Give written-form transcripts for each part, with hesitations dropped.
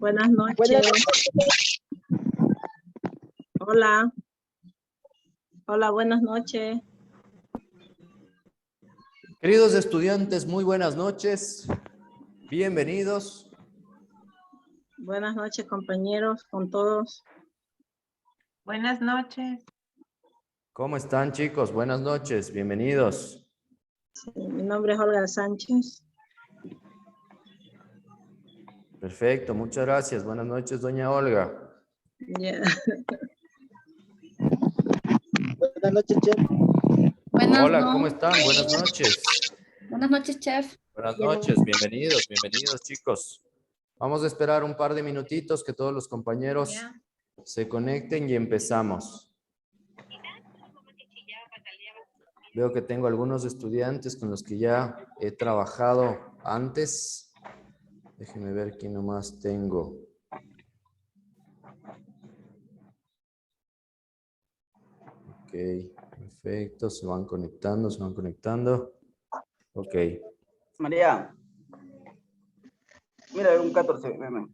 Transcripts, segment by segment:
Buenas noches. Hola. Hola, buenas noches. Queridos estudiantes, muy buenas noches. Bienvenidos. Buenas noches, compañeros, con todos. Buenas noches. ¿Cómo están, chicos? Buenas noches, bienvenidos. Sí, mi nombre es Olga Sánchez. Perfecto, muchas gracias. Buenas noches, doña Olga. Yeah. Buenas noches, chef. Hola, ¿cómo están? Buenas noches. Buenas noches, chef. Buenas noches, bienvenidos, bienvenidos, chicos. Vamos a esperar un par de minutitos que todos los compañeros se conecten y empezamos. Veo que tengo algunos estudiantes con los que ya he trabajado antes. Déjenme ver quién nomás tengo. Ok, perfecto. Se van conectando, se van conectando. Ok. María. Mira, un 14. Meme.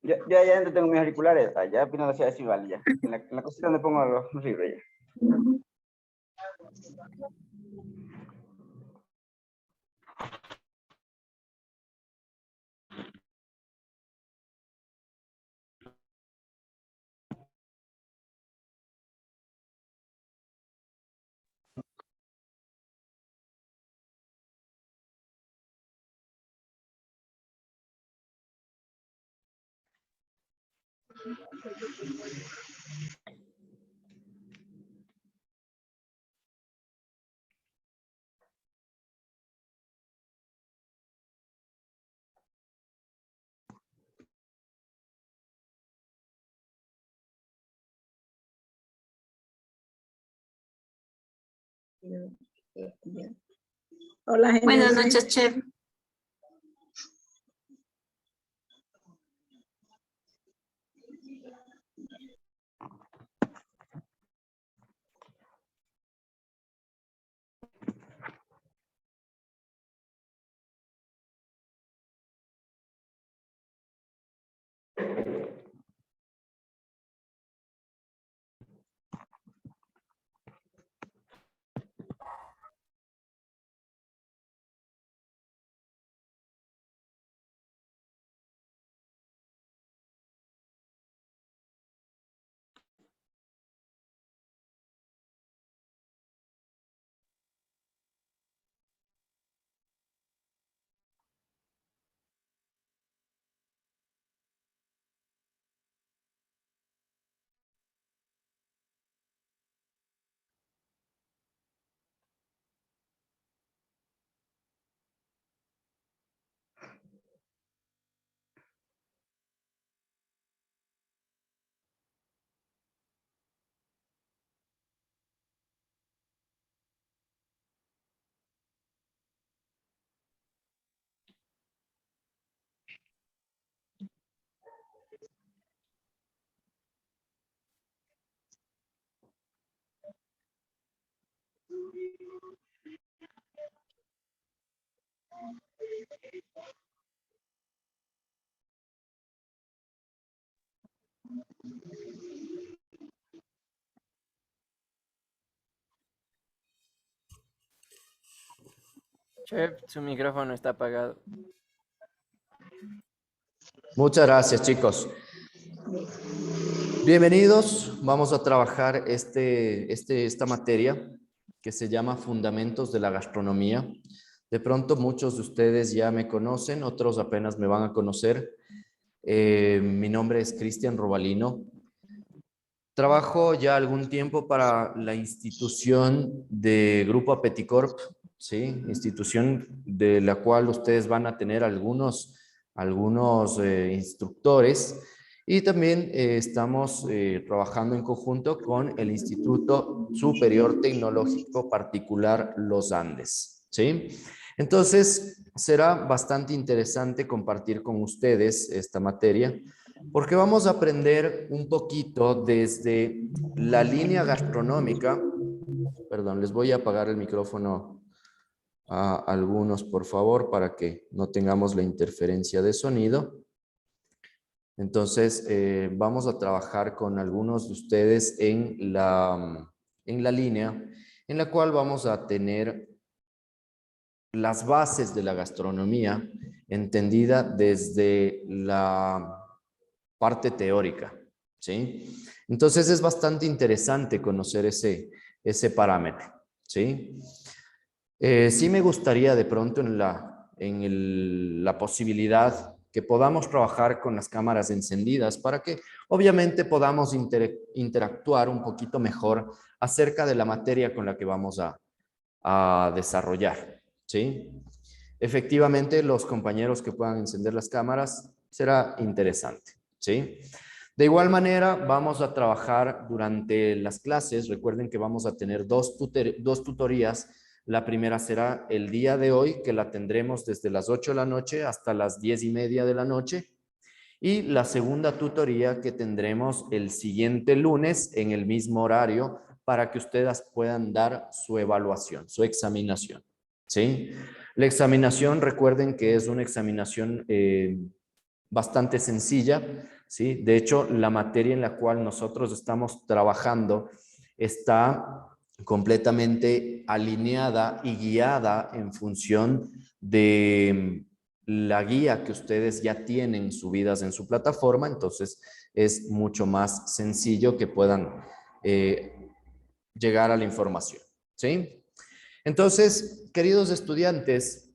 Ya dentro tengo mis auriculares. Ya opino de así vale ya. En la cosita donde pongo los libros ya. Hola, gente. Buenas noches, chef. Chef, su micrófono está apagado. Muchas gracias, chicos. Bienvenidos. Vamos a trabajar esta materia que se llama Fundamentos de la Gastronomía. De pronto muchos de ustedes ya me conocen, otros apenas me van a conocer. Mi nombre es Cristian Robalino. Trabajo ya algún tiempo para la institución de Grupo Apeticorp, ¿sí? Institución de la cual ustedes van a tener algunos instructores, y también estamos trabajando en conjunto con el Instituto Superior Tecnológico Particular Los Andes, ¿sí? Entonces, será bastante interesante compartir con ustedes esta materia, porque vamos a aprender un poquito desde la línea gastronómica. Perdón, les voy a apagar el micrófono a algunos, por favor, para que no tengamos la interferencia de sonido. Entonces, vamos a trabajar con algunos de ustedes en la línea en la cual vamos a tener las bases de la gastronomía entendida desde la parte teórica, ¿sí? Entonces, es bastante interesante conocer ese parámetro, ¿sí? Sí me gustaría de pronto en la posibilidad que podamos trabajar con las cámaras encendidas para que obviamente podamos interactuar un poquito mejor acerca de la materia con la que vamos a desarrollar, ¿sí? Efectivamente, los compañeros que puedan encender las cámaras será interesante, ¿sí? De igual manera, vamos a trabajar durante las clases. Recuerden que vamos a tener dos tutorías. La primera será el día de hoy, que la tendremos desde las 8 de la noche hasta las 10:30 de la noche. Y la segunda tutoría que tendremos el siguiente lunes en el mismo horario para que ustedes puedan dar su evaluación, su examinación, ¿sí? La examinación, recuerden que es una examinación bastante sencilla, ¿sí? De hecho, la materia en la cual nosotros estamos trabajando está completamente alineada y guiada en función de la guía que ustedes ya tienen subidas en su plataforma, entonces es mucho más sencillo que puedan llegar a la información, ¿sí? Entonces, queridos estudiantes,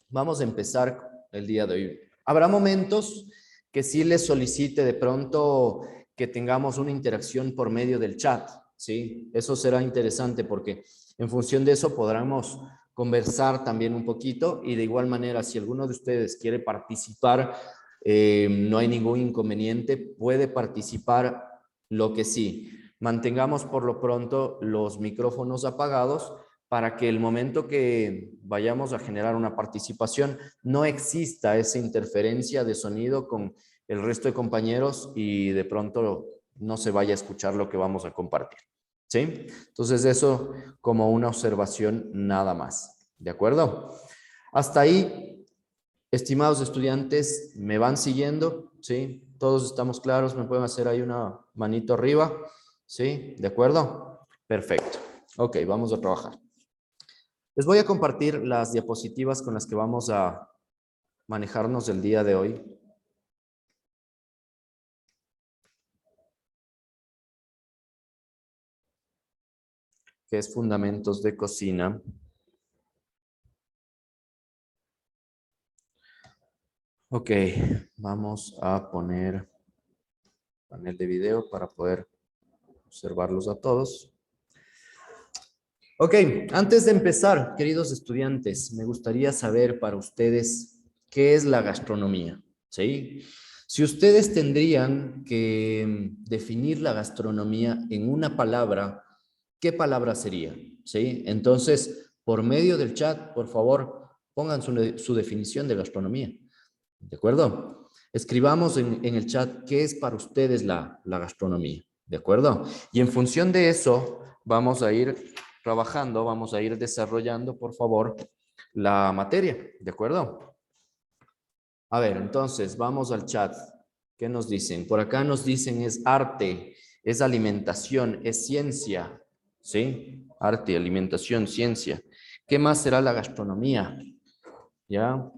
vamos a empezar el día de hoy. Habrá momentos que sí les solicite de pronto que tengamos una interacción por medio del chat, ¿sí? Eso será interesante porque en función de eso podremos conversar también un poquito y de igual manera si alguno de ustedes quiere participar, no hay ningún inconveniente, puede participar. Lo que sí, mantengamos por lo pronto los micrófonos apagados para que el momento que vayamos a generar una participación no exista esa interferencia de sonido con el resto de compañeros y de pronto no se vaya a escuchar lo que vamos a compartir, ¿sí? Entonces eso como una observación nada más, ¿de acuerdo? Hasta ahí, estimados estudiantes, ¿me van siguiendo? ¿Sí? ¿Todos estamos claros? ¿Me pueden hacer ahí una manito arriba? ¿Sí? ¿De acuerdo? Perfecto. Ok, vamos a trabajar. Les voy a compartir las diapositivas con las que vamos a manejarnos el día de hoy. Que es Fundamentos de Cocina. Ok, vamos a poner panel de video para poder observarlos a todos. Ok, antes de empezar, queridos estudiantes, me gustaría saber para ustedes qué es la gastronomía, ¿sí? Si ustedes tendrían que definir la gastronomía en una palabra, ¿qué palabra sería? ¿Sí? Entonces, por medio del chat, por favor, pongan su definición de gastronomía, ¿de acuerdo? Escribamos en el chat qué es para ustedes la gastronomía, ¿de acuerdo? Y en función de eso, vamos a ir trabajando, vamos a ir desarrollando, por favor, la materia, ¿de acuerdo? A ver, entonces, vamos al chat. ¿Qué nos dicen? Por acá nos dicen es arte, es alimentación, es ciencia, ¿sí? Arte, alimentación, ciencia. ¿Qué más será la gastronomía? ¿Ya?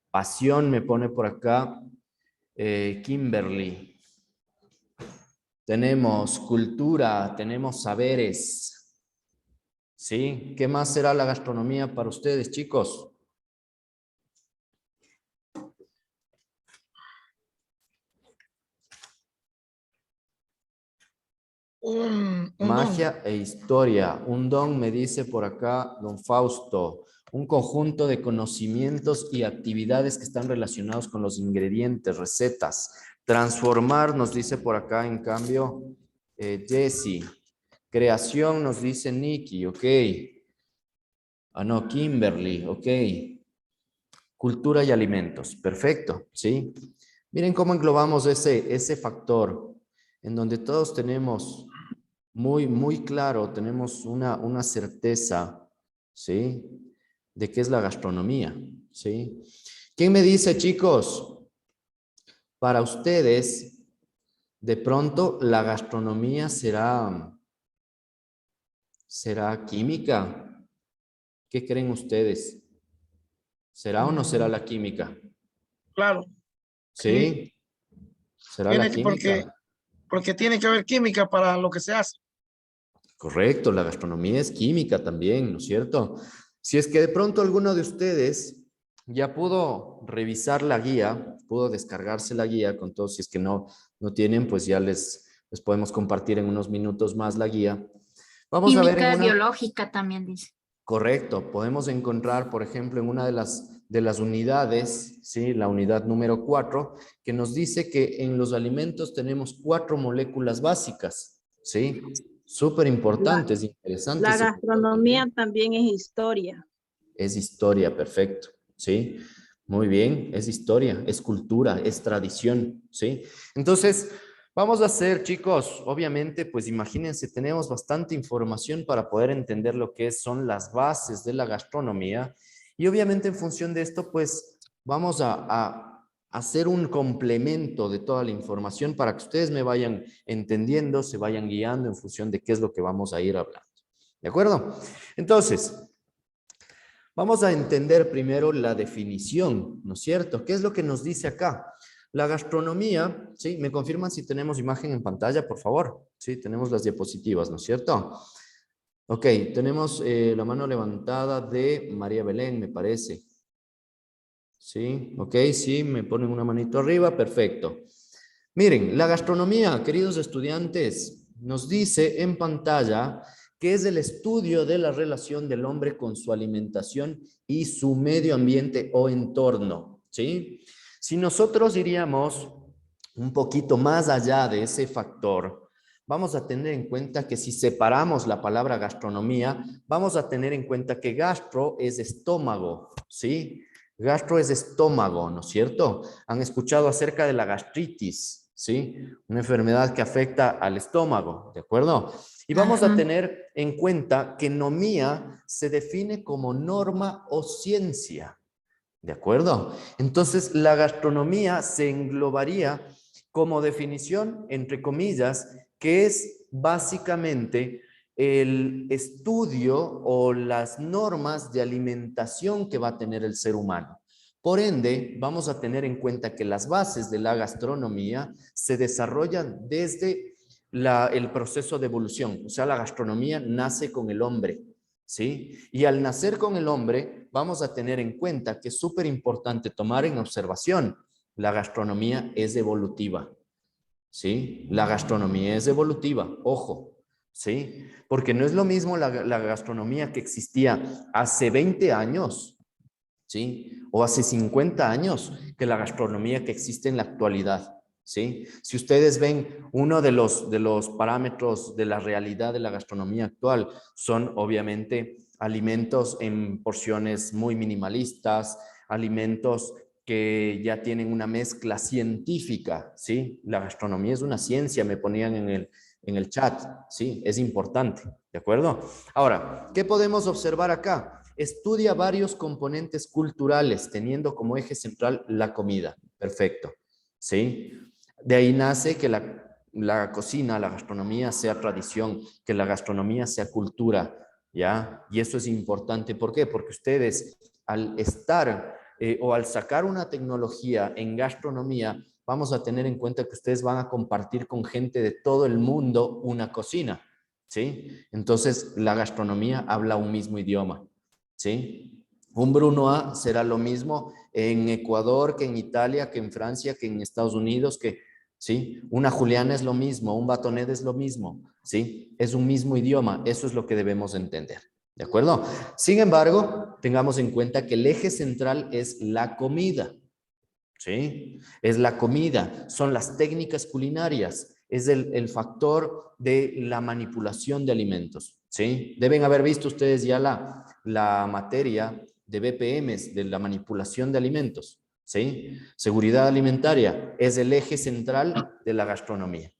Pasión me pone por acá Kimberly. Tenemos cultura, tenemos saberes. ¿Sí? ¿Qué más será la gastronomía para ustedes, chicos? Magia e historia. Un don, me dice por acá don Fausto. Un conjunto de conocimientos y actividades que están relacionados con los ingredientes, recetas. Transformar, nos dice por acá, en cambio, Jessie. Creación, nos dice Nikki, ok. Ah, no, Kimberly, ok. Cultura y alimentos, perfecto, ¿sí? Miren cómo englobamos ese factor, en donde todos tenemos muy claro, tenemos una certeza, ¿sí? De qué es la gastronomía, ¿sí? ¿Quién me dice, chicos? Para ustedes, de pronto, la gastronomía será química. ¿Qué creen ustedes? ¿Será o no será la química? Claro, sí. ¿Sí? ¿Será la Porque química? tiene que haber química para lo que se hace. Correcto, la gastronomía es química también, ¿no es cierto? Si es que de pronto alguno de ustedes ya pudo revisar la guía, pudo descargarse la guía con todos, si es que no tienen, pues ya les podemos compartir en unos minutos más la guía. Vamos a ver en Química una... biológica también dice. Correcto, podemos encontrar, por ejemplo, en una de las unidades, ¿sí? La unidad número 4, que nos dice que en los alimentos tenemos 4 moléculas básicas, ¿sí? Súper La, importantes, interesante. la gastronomía también es historia. Es historia, perfecto, ¿sí? Muy bien, es historia, es cultura, es tradición, ¿sí? Entonces, vamos a hacer, chicos, obviamente, pues imagínense, tenemos bastante información para poder entender lo que son las bases de la gastronomía y obviamente en función de esto, pues vamos a hacer un complemento de toda la información para que ustedes me vayan entendiendo, se vayan guiando en función de qué es lo que vamos a ir hablando. ¿De acuerdo? Entonces, vamos a entender primero la definición, ¿no es cierto? ¿Qué es lo que nos dice acá? La gastronomía, ¿sí? ¿Me confirman si tenemos imagen en pantalla, por favor? Sí, tenemos las diapositivas, ¿no es cierto? Ok, tenemos la mano levantada de María Belén, me parece. Sí, ok, sí, me ponen una manito arriba, perfecto. Miren, la gastronomía, queridos estudiantes, nos dice en pantalla que es el estudio de la relación del hombre con su alimentación y su medio ambiente o entorno, ¿sí? Si nosotros iríamos un poquito más allá de ese factor, vamos a tener en cuenta que si separamos la palabra gastronomía, vamos a tener en cuenta que gastro es estómago, ¿sí? Gastro es estómago, ¿no es cierto? Han escuchado acerca de la gastritis, ¿sí? Una enfermedad que afecta al estómago, ¿de acuerdo? Y vamos a tener en cuenta que nomía se define como norma o ciencia, ¿de acuerdo? Entonces, la gastronomía se englobaría como definición, entre comillas, que es básicamente el estudio o las normas de alimentación que va a tener el ser humano. Por ende, vamos a tener en cuenta que las bases de la gastronomía se desarrollan desde el proceso de evolución. O sea, la gastronomía nace con el hombre, ¿sí? Y al nacer con el hombre, vamos a tener en cuenta que es súper importante tomar en observación, la gastronomía es evolutiva, ¿sí? La gastronomía es evolutiva, ojo, ¿sí? Porque no es lo mismo la gastronomía que existía hace 20 años, ¿sí? O hace 50 años que la gastronomía que existe en la actualidad, ¿sí? Si ustedes ven, uno de los parámetros de la realidad de la gastronomía actual son obviamente alimentos en porciones muy minimalistas, alimentos que ya tienen una mezcla científica, ¿sí? La gastronomía es una ciencia, me ponían en el chat, ¿sí? Es importante, ¿de acuerdo? Ahora, ¿qué podemos observar acá? Estudia varios componentes culturales, teniendo como eje central la comida. Perfecto, ¿sí? De ahí nace que la cocina, la gastronomía sea tradición, que la gastronomía sea cultura, ¿ya? Y eso es importante. ¿Por qué? Porque ustedes al estar o al sacar una tecnología en gastronomía, vamos a tener en cuenta que ustedes van a compartir con gente de todo el mundo una cocina, ¿sí? Entonces, la gastronomía habla un mismo idioma, ¿sí? Un Bruno A será lo mismo en Ecuador, que en Italia, que en Francia, que en Estados Unidos, que, ¿sí? Una Juliana es lo mismo, un Batonet es lo mismo, ¿sí? Es un mismo idioma, eso es lo que debemos entender, ¿de acuerdo? Sin embargo, tengamos en cuenta que el eje central es la comida, ¿sí? Es la comida, son las técnicas culinarias, es el factor de la manipulación de alimentos, ¿sí? Deben haber visto ustedes ya la materia de BPMs, de la manipulación de alimentos, ¿sí? Seguridad alimentaria es el eje central de la gastronomía,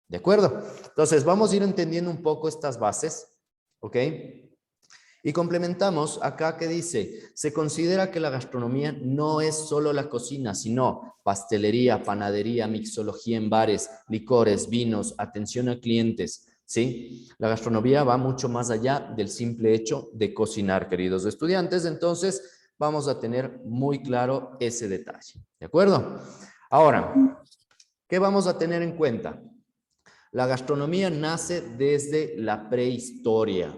¿De acuerdo? Entonces, vamos a ir entendiendo un poco estas bases, ¿ok? Y complementamos acá que dice, se considera que la gastronomía no es solo la cocina, sino pastelería, panadería, mixología en bares, licores, vinos, atención a clientes, ¿sí? La gastronomía va mucho más allá del simple hecho de cocinar, queridos estudiantes. Entonces, vamos a tener muy claro ese detalle, ¿de acuerdo? Ahora, ¿qué vamos a tener en cuenta? La gastronomía nace desde la prehistoria,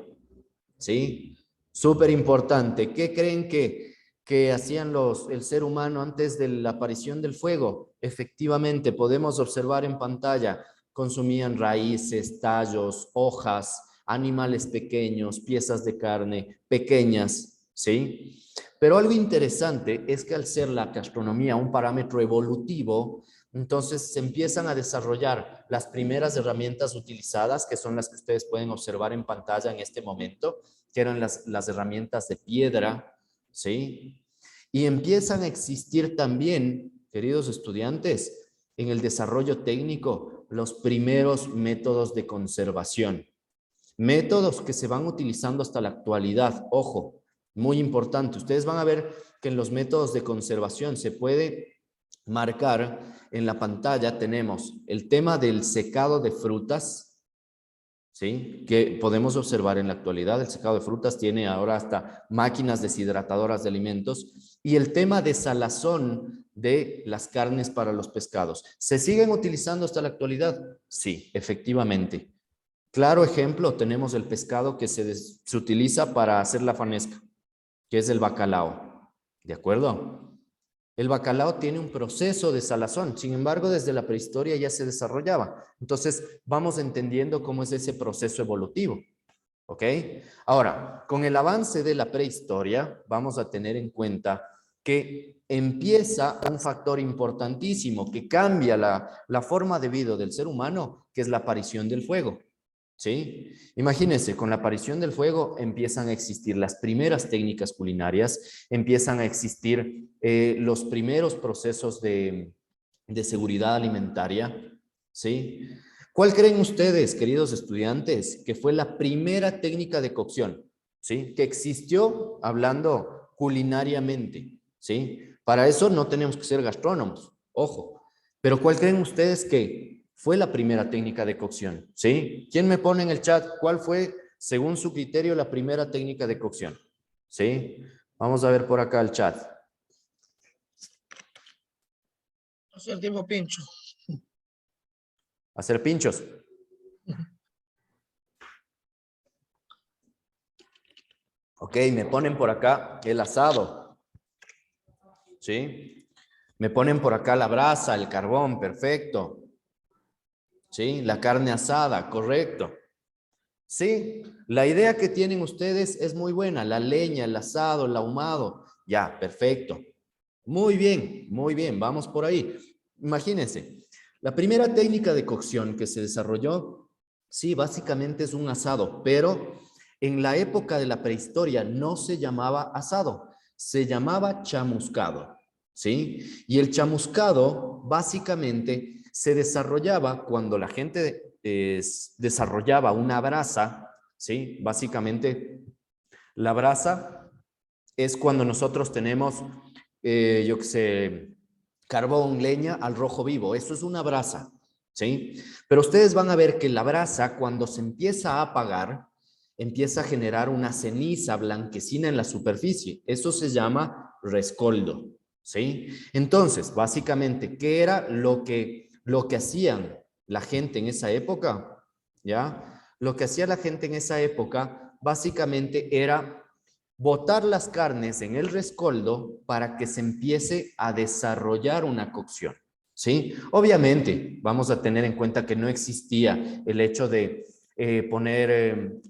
¿sí? Súper importante. ¿Qué creen que hacían el ser humano antes de la aparición del fuego? Efectivamente, podemos observar en pantalla, consumían raíces, tallos, hojas, animales pequeños, piezas de carne pequeñas, ¿sí? Pero algo interesante es que al ser la gastronomía un parámetro evolutivo, entonces se empiezan a desarrollar las primeras herramientas utilizadas, que son las que ustedes pueden observar en pantalla en este momento, que eran las herramientas de piedra, ¿sí? Y empiezan a existir también, queridos estudiantes, en el desarrollo técnico, los primeros métodos de conservación. Métodos que se van utilizando hasta la actualidad. Ojo, muy importante. Ustedes van a ver que en los métodos de conservación se puede marcar en la pantalla, tenemos el tema del secado de frutas, ¿sí? Que podemos observar en la actualidad. El secado de frutas tiene ahora hasta máquinas deshidratadoras de alimentos, y el tema de salazón de las carnes para los pescados. ¿Se siguen utilizando hasta la actualidad? Sí, efectivamente. Claro ejemplo, tenemos el pescado que se utiliza para hacer la fanesca, que es el bacalao. ¿De acuerdo? El bacalao tiene un proceso de salazón, sin embargo, desde la prehistoria ya se desarrollaba. Entonces, vamos entendiendo cómo es ese proceso evolutivo, ¿ok? Ahora, con el avance de la prehistoria, vamos a tener en cuenta que empieza un factor importantísimo que cambia la forma de vida del ser humano, que es la aparición del fuego. ¿Sí? Imagínense, con la aparición del fuego empiezan a existir las primeras técnicas culinarias, empiezan a existir los primeros procesos de seguridad alimentaria, ¿sí? ¿Cuál creen ustedes, queridos estudiantes, que fue la primera técnica de cocción, ¿sí? Que existió hablando culinariamente, ¿sí? Para eso no tenemos que ser gastrónomos, ojo, pero ¿cuál creen ustedes que fue la primera técnica de cocción? ¿Sí? ¿Quién me pone en el chat cuál fue, según su criterio, la primera técnica de cocción? ¿Sí? Vamos a ver por acá el chat. Hacer tipo pincho. Hacer pinchos. Ok, me ponen por acá el asado. ¿Sí? Me ponen por acá la brasa, el carbón, perfecto. ¿Sí? La carne asada, correcto. Sí, la idea que tienen ustedes es muy buena. La leña, el asado, el ahumado. Ya, perfecto. Muy bien, vamos por ahí. Imagínense, la primera técnica de cocción que se desarrolló, sí, básicamente es un asado, pero en la época de la prehistoria no se llamaba asado, se llamaba chamuscado, ¿sí? Y el chamuscado básicamente se desarrollaba cuando la gente desarrollaba una brasa, ¿sí? Básicamente, la brasa es cuando nosotros tenemos, yo qué sé, carbón, leña al rojo vivo. Eso es una brasa, ¿sí? Pero ustedes van a ver que la brasa, cuando se empieza a apagar, empieza a generar una ceniza blanquecina en la superficie. Eso se llama rescoldo, ¿sí? Entonces, básicamente, ¿qué era lo que hacían la gente en esa época? ¿Ya? Lo que hacía la gente en esa época, básicamente, era botar las carnes en el rescoldo para que se empiece a desarrollar una cocción, ¿sí? Obviamente, vamos a tener en cuenta que no existía el hecho de poner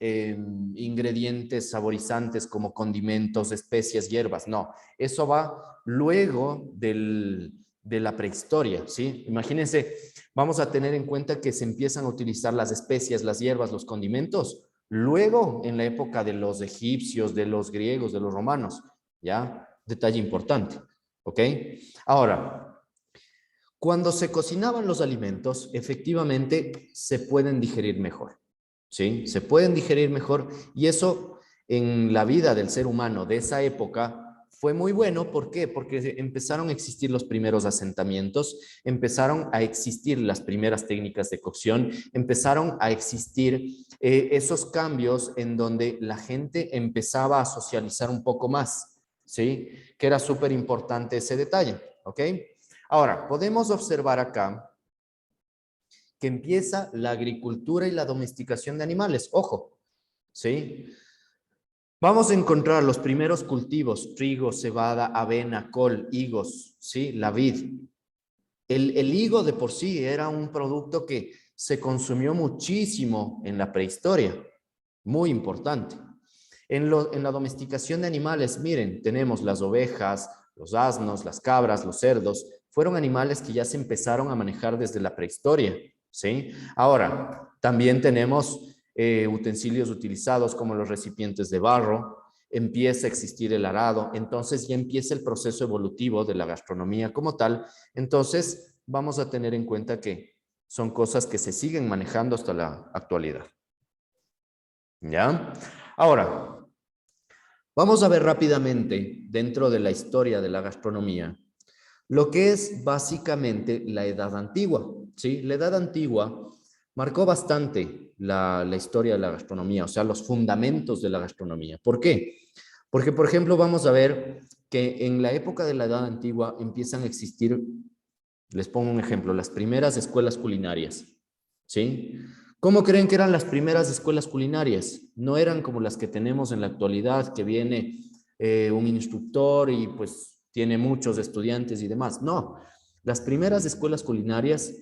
ingredientes saborizantes como condimentos, especias, hierbas. No, eso va luego de la prehistoria, ¿sí? Imagínense, vamos a tener en cuenta que se empiezan a utilizar las especias, las hierbas, los condimentos, luego en la época de los egipcios, de los griegos, de los romanos, ¿ya? Detalle importante, ¿ok? Ahora, Cuando se cocinaban los alimentos, efectivamente se pueden digerir mejor, ¿sí? Se pueden digerir mejor y eso en la vida del ser humano de esa época fue muy bueno. ¿Por qué? Porque empezaron a existir los primeros asentamientos, empezaron a existir las primeras técnicas de cocción, empezaron a existir esos cambios en donde la gente empezaba a socializar un poco más, ¿sí? Que era súper importante ese detalle, ¿ok? Ahora, podemos observar acá que empieza la agricultura y la domesticación de animales. Ojo, ¿sí? Vamos a encontrar los primeros cultivos: trigo, cebada, avena, col, higos, ¿sí? La vid. El higo de por sí era un producto que se consumió muchísimo en la prehistoria, muy importante. En la domesticación de animales, miren, tenemos las ovejas, los asnos, las cabras, los cerdos. Fueron animales que ya se empezaron a manejar desde la prehistoria, ¿sí? Ahora, también tenemos utensilios utilizados como los recipientes de barro. Empieza a existir el arado, entonces ya empieza el proceso evolutivo de la gastronomía como tal. Entonces, vamos a tener en cuenta que son cosas que se siguen manejando hasta la actualidad. ¿Ya? Ahora, vamos a ver rápidamente, dentro de la historia de la gastronomía, lo que es básicamente la Edad Antigua, ¿sí? La Edad Antigua marcó bastante la historia de la gastronomía, o sea, los fundamentos de la gastronomía. ¿Por qué? Porque, por ejemplo, vamos a ver que en la época de la Edad Antigua empiezan a existir, les pongo un ejemplo, las primeras escuelas culinarias, ¿sí? ¿Cómo creen que eran las primeras escuelas culinarias? No eran como las que tenemos en la actualidad, que viene un instructor y pues tiene muchos estudiantes y demás. No, las primeras escuelas culinarias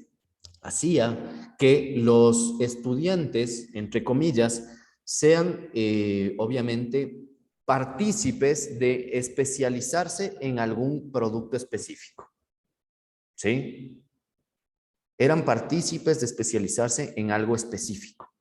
hacía que los estudiantes, entre comillas, sean obviamente partícipes de especializarse en algún producto específico, ¿sí? Eran partícipes de especializarse en algo específico.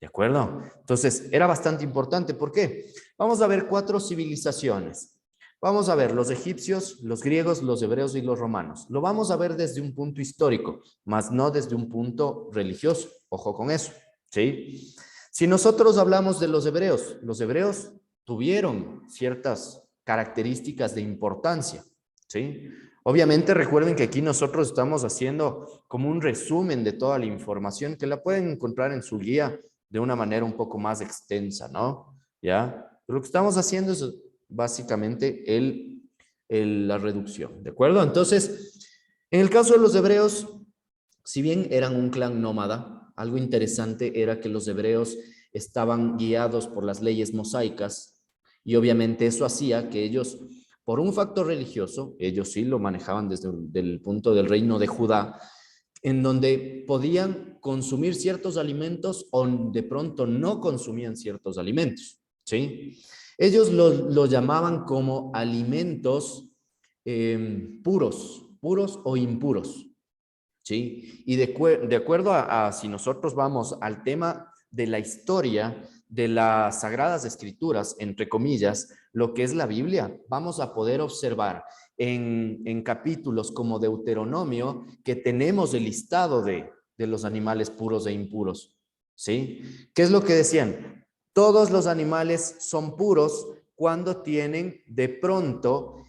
¿De acuerdo? Entonces, era bastante importante. ¿Por qué? Vamos a ver 4 civilizaciones. Vamos a ver los egipcios, los griegos, los hebreos y los romanos. Lo vamos a ver desde un punto histórico, más no desde un punto religioso. Ojo con eso, ¿sí? Si nosotros hablamos de los hebreos tuvieron ciertas características de importancia, ¿sí? Obviamente recuerden que aquí nosotros estamos haciendo como un resumen de toda la información que la pueden encontrar en su guía de una manera un poco más extensa, ¿no? ¿Ya? Pero lo que estamos haciendo es básicamente la reducción, ¿de acuerdo? Entonces, en el caso de los hebreos, si bien eran un clan nómada, algo interesante era que los hebreos estaban guiados por las leyes mosaicas y obviamente eso hacía que ellos, por un factor religioso, ellos sí lo manejaban desde el punto del reino de Judá, en donde podían consumir ciertos alimentos o de pronto no consumían ciertos alimentos, ¿sí? Ellos lo llamaban como alimentos puros o impuros, ¿sí? Y de acuerdo a si nosotros vamos al tema de la historia de las Sagradas Escrituras, entre comillas, lo que es la Biblia, vamos a poder observar en capítulos como Deuteronomio que tenemos el listado de los animales puros e impuros, ¿sí? ¿Qué es lo que decían? Todos los animales son puros cuando tienen de pronto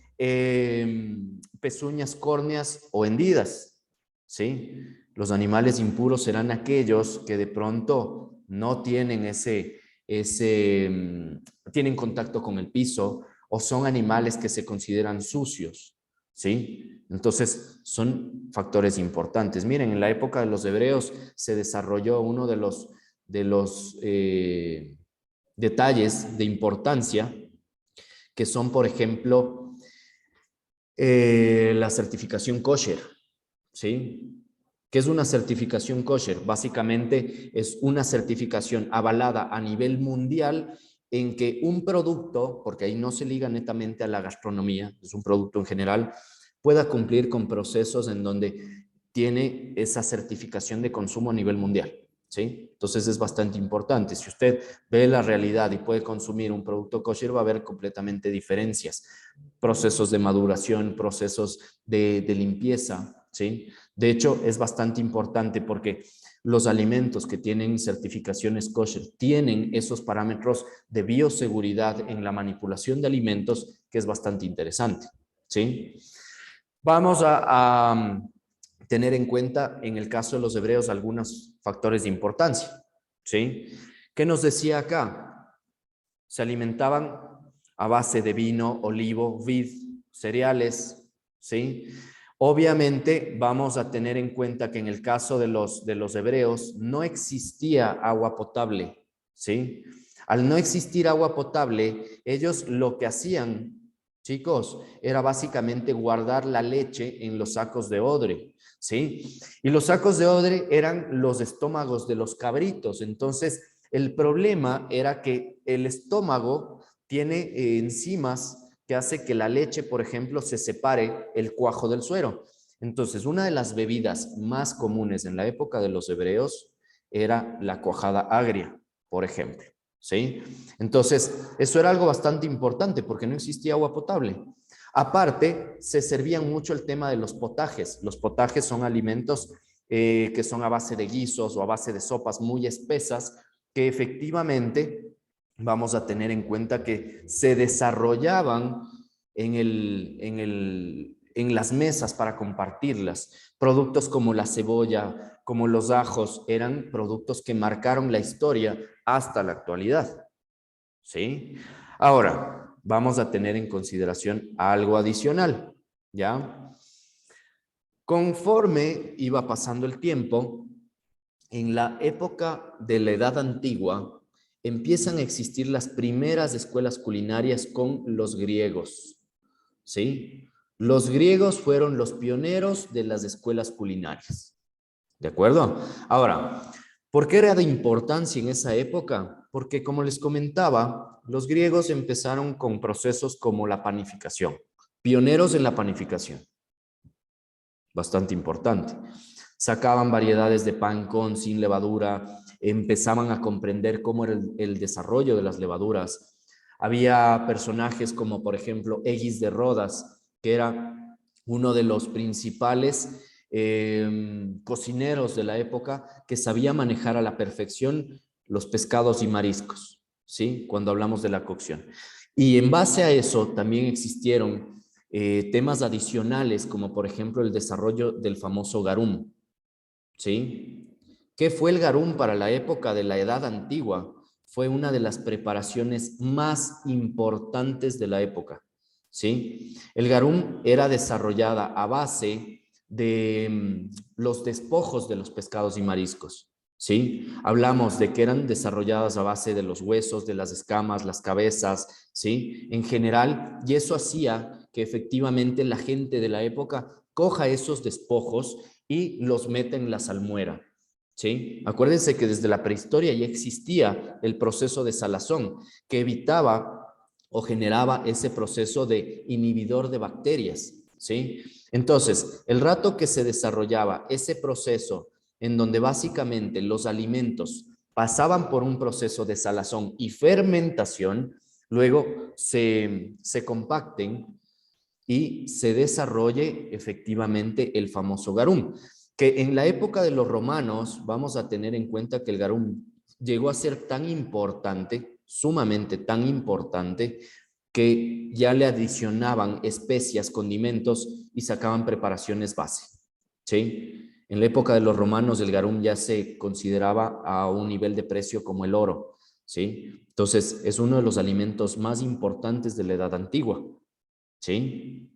pezuñas córneas o hendidas, ¿sí? Los animales impuros serán aquellos que de pronto no tienen tienen contacto con el piso o son animales que se consideran sucios, ¿sí? Entonces, son factores importantes. Miren, en la época de los hebreos se desarrolló uno de los detalles de importancia, que son, por ejemplo, la certificación kosher, ¿sí? ¿Qué es una certificación kosher? Básicamente es una certificación avalada a nivel mundial en que un producto, porque ahí no se liga netamente a la gastronomía, es un producto en general, pueda cumplir con procesos en donde tiene esa certificación de consumo a nivel mundial, ¿sí? Entonces es bastante importante. Si usted ve la realidad y puede consumir un producto kosher, va a haber completamente diferencias. Procesos de maduración, procesos de limpieza, ¿sí? De hecho, es bastante importante porque los alimentos que tienen certificaciones kosher tienen esos parámetros de bioseguridad en la manipulación de alimentos, que es bastante interesante, ¿sí? Vamos a tener en cuenta, en el caso de los hebreos, algunos factores de importancia, ¿sí? ¿Qué nos decía acá? Se alimentaban a base de vino, olivo, vid, cereales, ¿sí? Obviamente vamos a tener en cuenta que en el caso de los hebreos no existía agua potable, ¿sí? Al no existir agua potable, ellos lo que hacían, chicos, era básicamente guardar la leche en los sacos de odre, ¿sí? Y los sacos de odre eran los estómagos de los cabritos. Entonces, el problema era que el estómago tiene enzimas que hace que la leche, por ejemplo, se separe el cuajo del suero. Entonces, una de las bebidas más comunes en la época de los hebreos era la cuajada agria, por ejemplo, ¿sí? Entonces, eso era algo bastante importante porque no existía agua potable. Aparte, se servían mucho el tema de los potajes. Los potajes son alimentos que son a base de guisos o a base de sopas muy espesas que efectivamente vamos a tener en cuenta que se desarrollaban en las mesas para compartirlas. Productos como la cebolla, como los ajos, eran productos que marcaron la historia hasta la actualidad, ¿sí? Ahora, vamos a tener en consideración algo adicional, ¿ya? Conforme iba pasando el tiempo, en la época de la Edad Antigua, empiezan a existir las primeras escuelas culinarias con los griegos, ¿sí? Los griegos fueron los pioneros de las escuelas culinarias, ¿de acuerdo? Ahora, ¿por qué era de importancia en esa época? Porque, como les comentaba, los griegos empezaron con procesos como la panificación, pioneros en la panificación, bastante importante. Sacaban variedades de pan con, sin levadura, empezaban a comprender cómo era el desarrollo de las levaduras. Había personajes como, por ejemplo, Egis de Rodas, que era uno de los principales cocineros de la época, que sabía manejar a la perfección los pescados y mariscos, ¿sí? Cuando hablamos de la cocción. Y en base a eso también existieron temas adicionales, como por ejemplo el desarrollo del famoso garum, ¿sí? ¿Qué fue el garum para la época de la Edad Antigua? Fue una de las preparaciones más importantes de la época, ¿sí? El garum era desarrollada a base de los despojos de los pescados y mariscos, ¿sí? Hablamos de que eran desarrolladas a base de los huesos, de las escamas, las cabezas, ¿sí? En general, y eso hacía que efectivamente la gente de la época coja esos despojos y los mete en la salmuera, ¿sí? Acuérdense que desde la prehistoria ya existía el proceso de salazón que evitaba o generaba ese proceso de inhibidor de bacterias, ¿sí? Entonces, el rato que se desarrollaba ese proceso en donde básicamente los alimentos pasaban por un proceso de salazón y fermentación, luego se compacten y se desarrolle efectivamente el famoso garum, que en la época de los romanos vamos a tener en cuenta que el garum llegó a ser tan importante, sumamente tan importante, que ya le adicionaban especias, condimentos y sacaban preparaciones base, ¿sí? En la época de los romanos el garum ya se consideraba a un nivel de precio como el oro, ¿sí? Entonces es uno de los alimentos más importantes de la Edad Antigua, ¿sí?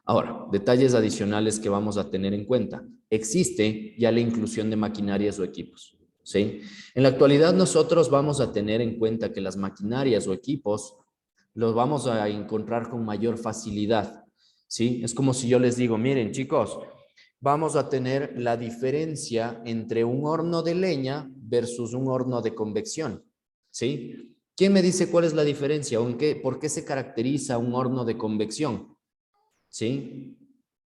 Ahora, detalles adicionales que vamos a tener en cuenta. Existe ya la inclusión de maquinarias o equipos, ¿sí? En la actualidad nosotros vamos a tener en cuenta que las maquinarias o equipos los vamos a encontrar con mayor facilidad, ¿sí? Es como si yo les digo, miren chicos, vamos a tener la diferencia entre un horno de leña versus un horno de convección, ¿sí? ¿Quién me dice cuál es la diferencia o por qué se caracteriza un horno de convección? ¿Sí?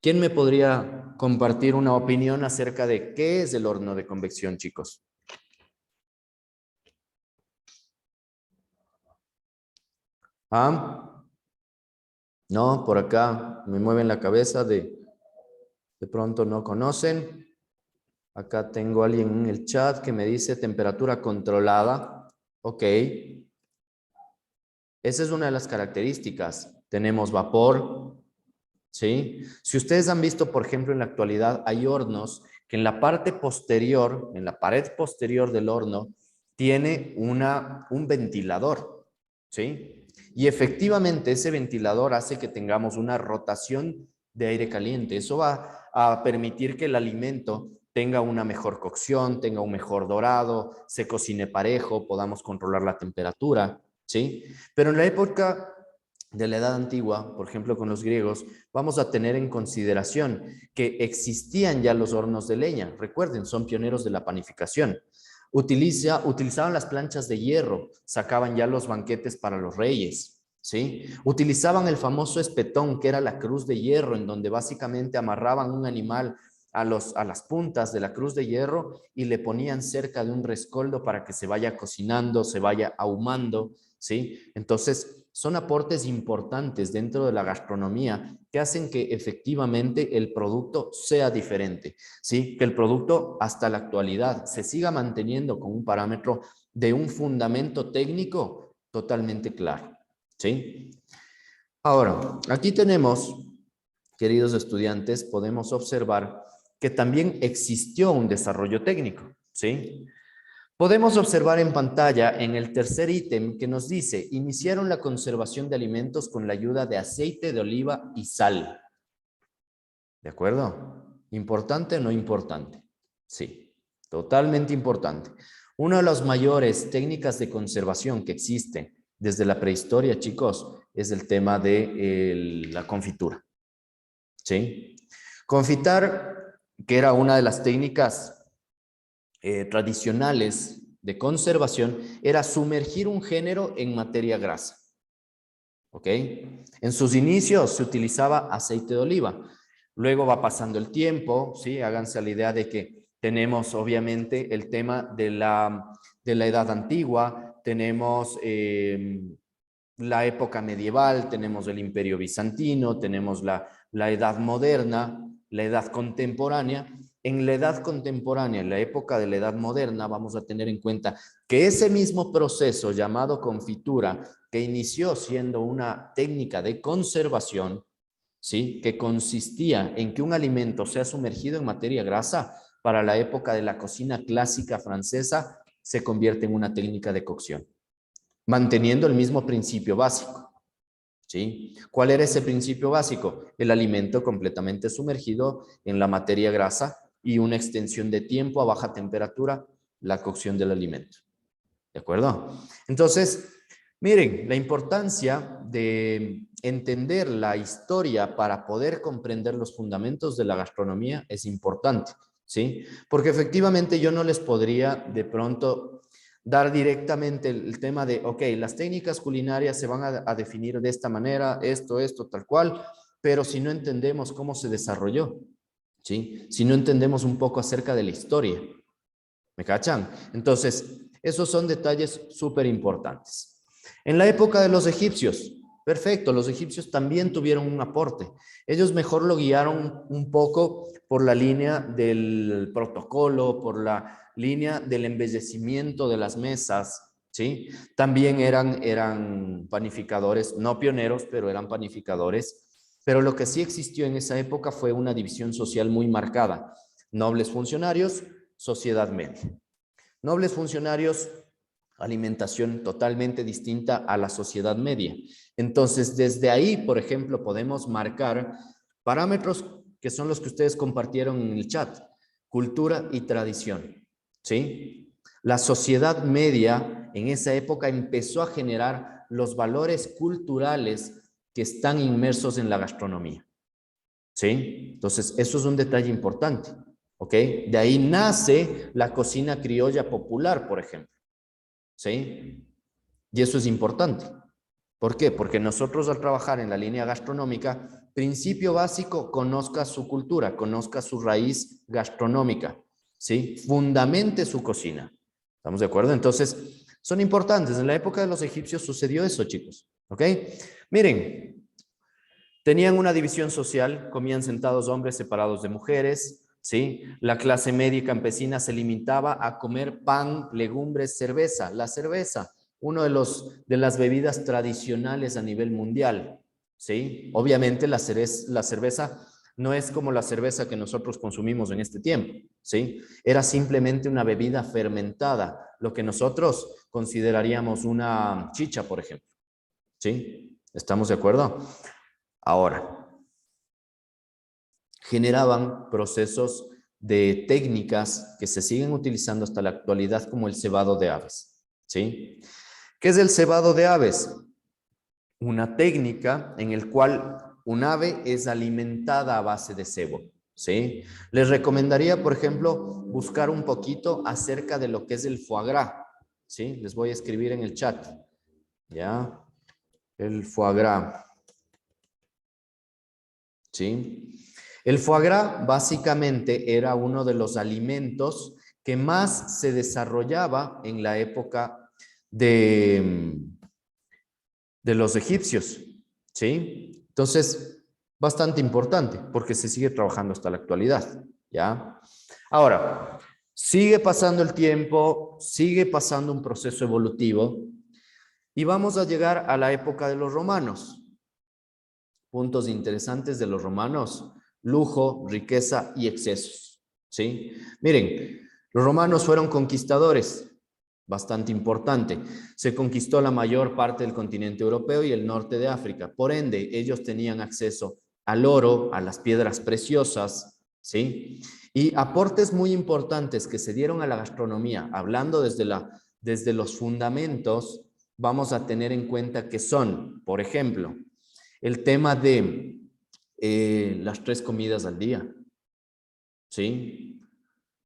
¿Quién me podría compartir una opinión acerca de qué es el horno de convección, chicos? ¿Ah? No, por acá me mueven la cabeza de de pronto no conocen. Acá tengo a alguien en el chat que me dice temperatura controlada. Ok. Esa es una de las características. Tenemos vapor, ¿sí? Si ustedes han visto, por ejemplo, en la actualidad hay hornos que en la parte posterior, en la pared posterior del horno, tiene un ventilador, ¿sí? Y efectivamente ese ventilador hace que tengamos una rotación de aire caliente. Eso va a permitir que el alimento tenga una mejor cocción, tenga un mejor dorado, se cocine parejo, podamos controlar la temperatura, ¿sí? Pero en la época de la Edad Antigua, por ejemplo con los griegos, vamos a tener en consideración que existían ya los hornos de leña. Recuerden, son pioneros de la panificación. Utilizaban las planchas de hierro, sacaban ya los banquetes para los reyes, ¿sí? Utilizaban el famoso espetón, que era la cruz de hierro, en donde básicamente amarraban un animal a las puntas de la cruz de hierro y le ponían cerca de un rescoldo para que se vaya cocinando, se vaya ahumando, ¿sí? Entonces, son aportes importantes dentro de la gastronomía que hacen que efectivamente el producto sea diferente, ¿sí? Que el producto hasta la actualidad se siga manteniendo con un parámetro de un fundamento técnico totalmente claro, ¿sí? Ahora, aquí tenemos, queridos estudiantes, podemos observar que también existió un desarrollo técnico, ¿sí? Podemos observar en pantalla en el tercer ítem que nos dice, iniciaron la conservación de alimentos con la ayuda de aceite de oliva y sal. ¿De acuerdo? ¿Importante o no importante? Sí, totalmente importante. Una de las mayores técnicas de conservación que existe desde la prehistoria, chicos, es el tema de la confitura. ¿Sí? Confitar, que era una de las técnicas tradicionales de conservación, era sumergir un género en materia grasa. ¿Ok? En sus inicios se utilizaba aceite de oliva. Luego va pasando el tiempo, ¿sí? Háganse la idea de que tenemos obviamente el tema de la Edad Antigua, tenemos la época medieval, tenemos el Imperio Bizantino, tenemos la Edad Moderna, la Edad Contemporánea. En la Edad Contemporánea, en la época de la Edad Moderna, vamos a tener en cuenta que ese mismo proceso llamado confitura, que inició siendo una técnica de conservación, ¿sí? Que consistía en que un alimento sea sumergido en materia grasa, para la época de la cocina clásica francesa, se convierte en una técnica de cocción, manteniendo el mismo principio básico, ¿sí? ¿Cuál era ese principio básico? El alimento completamente sumergido en la materia grasa y una extensión de tiempo a baja temperatura, la cocción del alimento. ¿De acuerdo? Entonces, miren, la importancia de entender la historia para poder comprender los fundamentos de la gastronomía es importante, ¿sí? Porque efectivamente yo no les podría de pronto dar directamente el tema de, ok, las técnicas culinarias se van a definir de esta manera, esto, tal cual, pero si no entendemos cómo se desarrolló, ¿sí? Si no entendemos un poco acerca de la historia, ¿me cachan? Entonces, esos son detalles súper importantes. En la época de los egipcios, perfecto, los egipcios también tuvieron un aporte. Ellos mejor lo guiaron un poco por la línea del protocolo, por la línea del embellecimiento de las mesas, ¿sí? También eran panificadores, no pioneros, pero eran panificadores. Pero lo que sí existió en esa época fue una división social muy marcada. Nobles funcionarios, sociedad media. Nobles funcionarios, alimentación totalmente distinta a la sociedad media. Entonces, desde ahí, por ejemplo, podemos marcar parámetros que son los que ustedes compartieron en el chat. Cultura y tradición, ¿sí? La sociedad media en esa época empezó a generar los valores culturales que están inmersos en la gastronomía, ¿sí? Entonces, eso es un detalle importante, ¿ok? De ahí nace la cocina criolla popular, por ejemplo, ¿sí? Y eso es importante. ¿Por qué? Porque nosotros al trabajar en la línea gastronómica, principio básico, conozca su cultura, conozca su raíz gastronómica, ¿sí? Fundamente su cocina. ¿Estamos de acuerdo? Entonces, son importantes. En la época de los egipcios sucedió eso, chicos, ¿ok? Miren, Tenían una división social, comían sentados hombres separados de mujeres, ¿sí? La clase media y campesina se limitaba a comer pan, legumbres, cerveza. La cerveza, uno de las bebidas tradicionales a nivel mundial, ¿sí? Obviamente la cerveza no es como la cerveza que nosotros consumimos en este tiempo, ¿sí? Era simplemente una bebida fermentada, lo que nosotros consideraríamos una chicha, por ejemplo, ¿sí? ¿Estamos de acuerdo? Ahora, generaban procesos de técnicas que se siguen utilizando hasta la actualidad como el cebado de aves, ¿sí? ¿Qué es el cebado de aves? Una técnica en el cual un ave es alimentada a base de cebo, ¿sí? Les recomendaría, por ejemplo, buscar un poquito acerca de lo que es el foie gras, ¿sí? Les voy a escribir en el chat, ¿ya? El foie gras, ¿sí? El foie gras básicamente era uno de los alimentos que más se desarrollaba en la época de los egipcios, ¿sí? Entonces, bastante importante porque se sigue trabajando hasta la actualidad, ¿ya? Ahora, sigue pasando el tiempo, sigue pasando un proceso evolutivo y vamos a llegar a la época de los romanos. Puntos interesantes de los romanos: lujo, riqueza y excesos, ¿sí? Miren, los romanos fueron conquistadores, bastante importante. Se conquistó la mayor parte del continente europeo y el norte de África. Por ende, ellos tenían acceso al oro, a las piedras preciosas, ¿sí? Y aportes muy importantes que se dieron a la gastronomía, hablando desde los fundamentos, vamos a tener en cuenta que son, por ejemplo, el tema de las 3 comidas al día, ¿sí?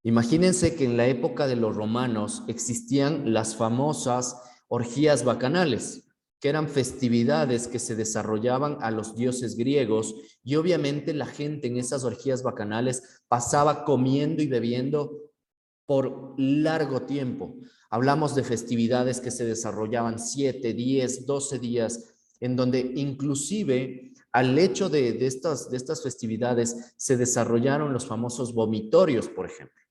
Imagínense que en la época de los romanos existían las famosas orgías bacanales, que eran festividades que se desarrollaban a los dioses griegos, y obviamente la gente en esas orgías bacanales pasaba comiendo y bebiendo por largo tiempo. Hablamos de festividades que se desarrollaban 7, 10, 12 días, en donde inclusive al hecho de estas festividades se desarrollaron los famosos vomitorios, por ejemplo,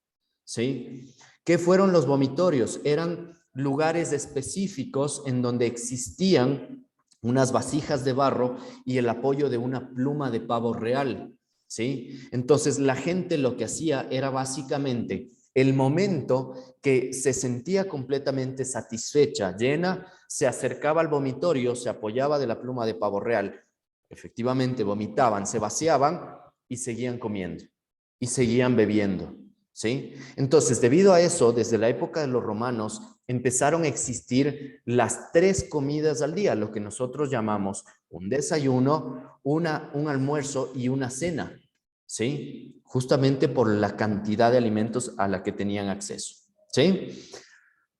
¿sí? ¿Qué fueron los vomitorios? Eran lugares específicos en donde existían unas vasijas de barro y el apoyo de una pluma de pavo real, ¿sí? Entonces la gente lo que hacía era básicamente el momento que se sentía completamente satisfecha, llena, se acercaba al vomitorio, se apoyaba de la pluma de pavo real, efectivamente vomitaban, se vaciaban y seguían comiendo y seguían bebiendo, ¿sí? Entonces, debido a eso, desde la época de los romanos empezaron a existir las 3 comidas al día, lo que nosotros llamamos un desayuno, un almuerzo y una cena, ¿sí? Justamente por la cantidad de alimentos a la que tenían acceso, ¿sí?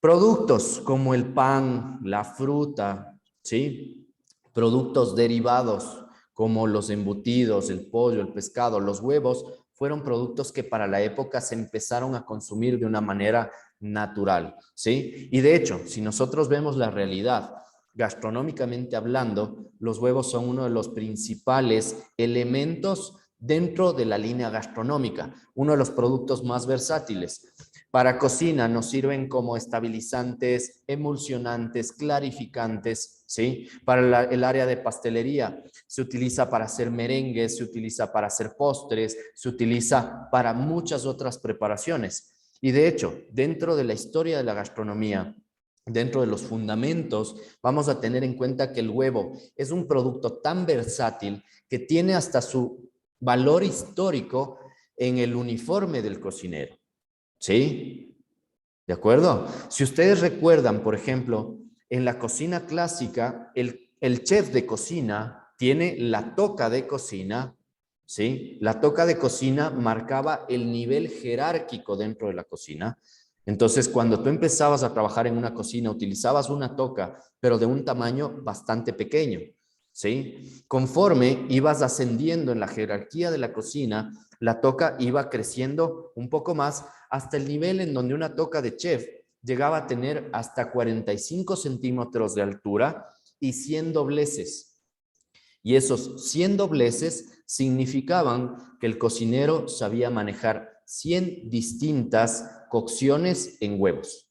Productos como el pan, la fruta, ¿sí? Productos derivados como los embutidos, el pollo, el pescado, los huevos, fueron productos que para la época se empezaron a consumir de una manera natural, ¿sí? Y de hecho, si nosotros vemos la realidad, gastronómicamente hablando, los huevos son uno de los principales elementos dentro de la línea gastronómica, uno de los productos más versátiles. Para cocina nos sirven como estabilizantes, emulsionantes, clarificantes, ¿sí? Para el área de pastelería se utiliza para hacer merengues, se utiliza para hacer postres, se utiliza para muchas otras preparaciones. Y de hecho, dentro de la historia de la gastronomía, dentro de los fundamentos, vamos a tener en cuenta que el huevo es un producto tan versátil que tiene hasta su valor histórico en el uniforme del cocinero, ¿sí? ¿De acuerdo? Si ustedes recuerdan, por ejemplo, en la cocina clásica, el chef de cocina tiene la toca de cocina, ¿sí? La toca de cocina marcaba el nivel jerárquico dentro de la cocina. Entonces, cuando tú empezabas a trabajar en una cocina, utilizabas una toca, pero de un tamaño bastante pequeño, ¿sí? Conforme ibas ascendiendo en la jerarquía de la cocina, la toca iba creciendo un poco más hasta el nivel en donde una toca de chef llegaba a tener hasta 45 centímetros de altura y 100 dobleces. Y esos 100 dobleces significaban que el cocinero sabía manejar 100 distintas cocciones en huevos.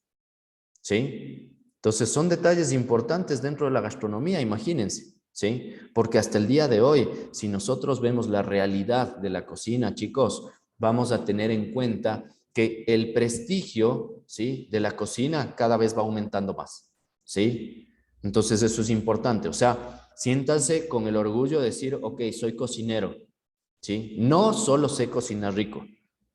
¿Sí? Entonces son detalles importantes dentro de la gastronomía, imagínense. ¿Sí? Porque hasta el día de hoy, si nosotros vemos la realidad de la cocina, chicos, vamos a tener en cuenta que el prestigio, ¿sí?, de la cocina cada vez va aumentando más. ¿Sí? Entonces eso es importante. O sea, siéntanse con el orgullo de decir, ok, soy cocinero. ¿Sí? No solo sé cocinar rico,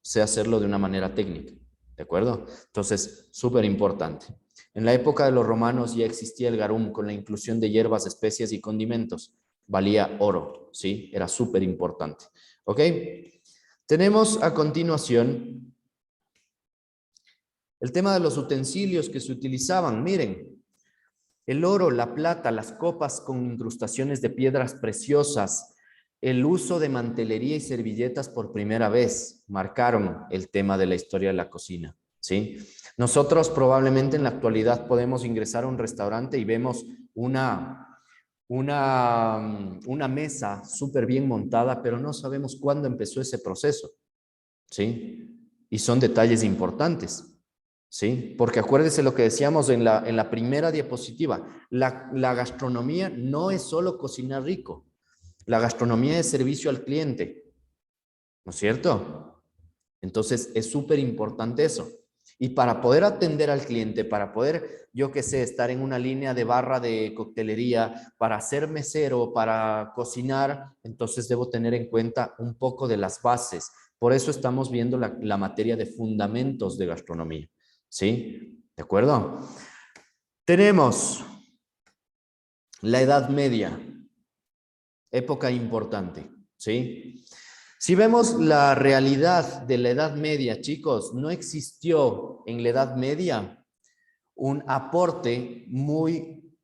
sé hacerlo de una manera técnica. ¿De acuerdo? Entonces, súper importante. En la época de los romanos ya existía el garum con la inclusión de hierbas, especias y condimentos. Valía oro, ¿sí? Era súper importante. ¿Ok? Tenemos a continuación el tema de los utensilios que se utilizaban. Miren, el oro, la plata, las copas con incrustaciones de piedras preciosas, el uso de mantelería y servilletas por primera vez marcaron el tema de la historia de la cocina. ¿Sí? Nosotros probablemente en la actualidad podemos ingresar a un restaurante y vemos una mesa súper bien montada, pero no sabemos cuándo empezó ese proceso. ¿Sí? Y son detalles importantes. ¿Sí? Porque acuérdese lo que decíamos en la primera diapositiva. La gastronomía no es solo cocinar rico. La gastronomía es servicio al cliente. ¿No es cierto? Entonces es súper importante eso. Y para poder atender al cliente, para poder, yo qué sé, estar en una línea de barra de coctelería, para ser mesero, para cocinar, entonces debo tener en cuenta un poco de las bases. Por eso estamos viendo la materia de fundamentos de gastronomía. ¿Sí? ¿De acuerdo? Tenemos la Edad Media, época importante. ¿Sí? Si vemos la realidad de la Edad Media, chicos, no existió en la Edad Media un aporte muy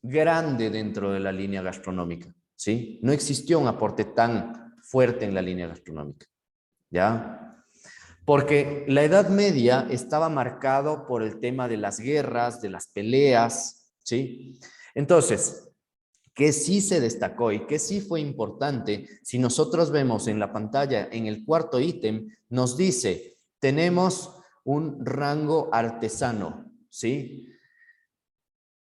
grande dentro de la línea gastronómica, ¿sí? No existió un aporte tan fuerte en la línea gastronómica, ¿ya? Porque la Edad Media estaba marcado por el tema de las guerras, de las peleas, ¿sí? Entonces, que sí se destacó y que sí fue importante, si nosotros vemos en la pantalla, en el cuarto ítem, nos dice, tenemos un rango artesano, ¿sí?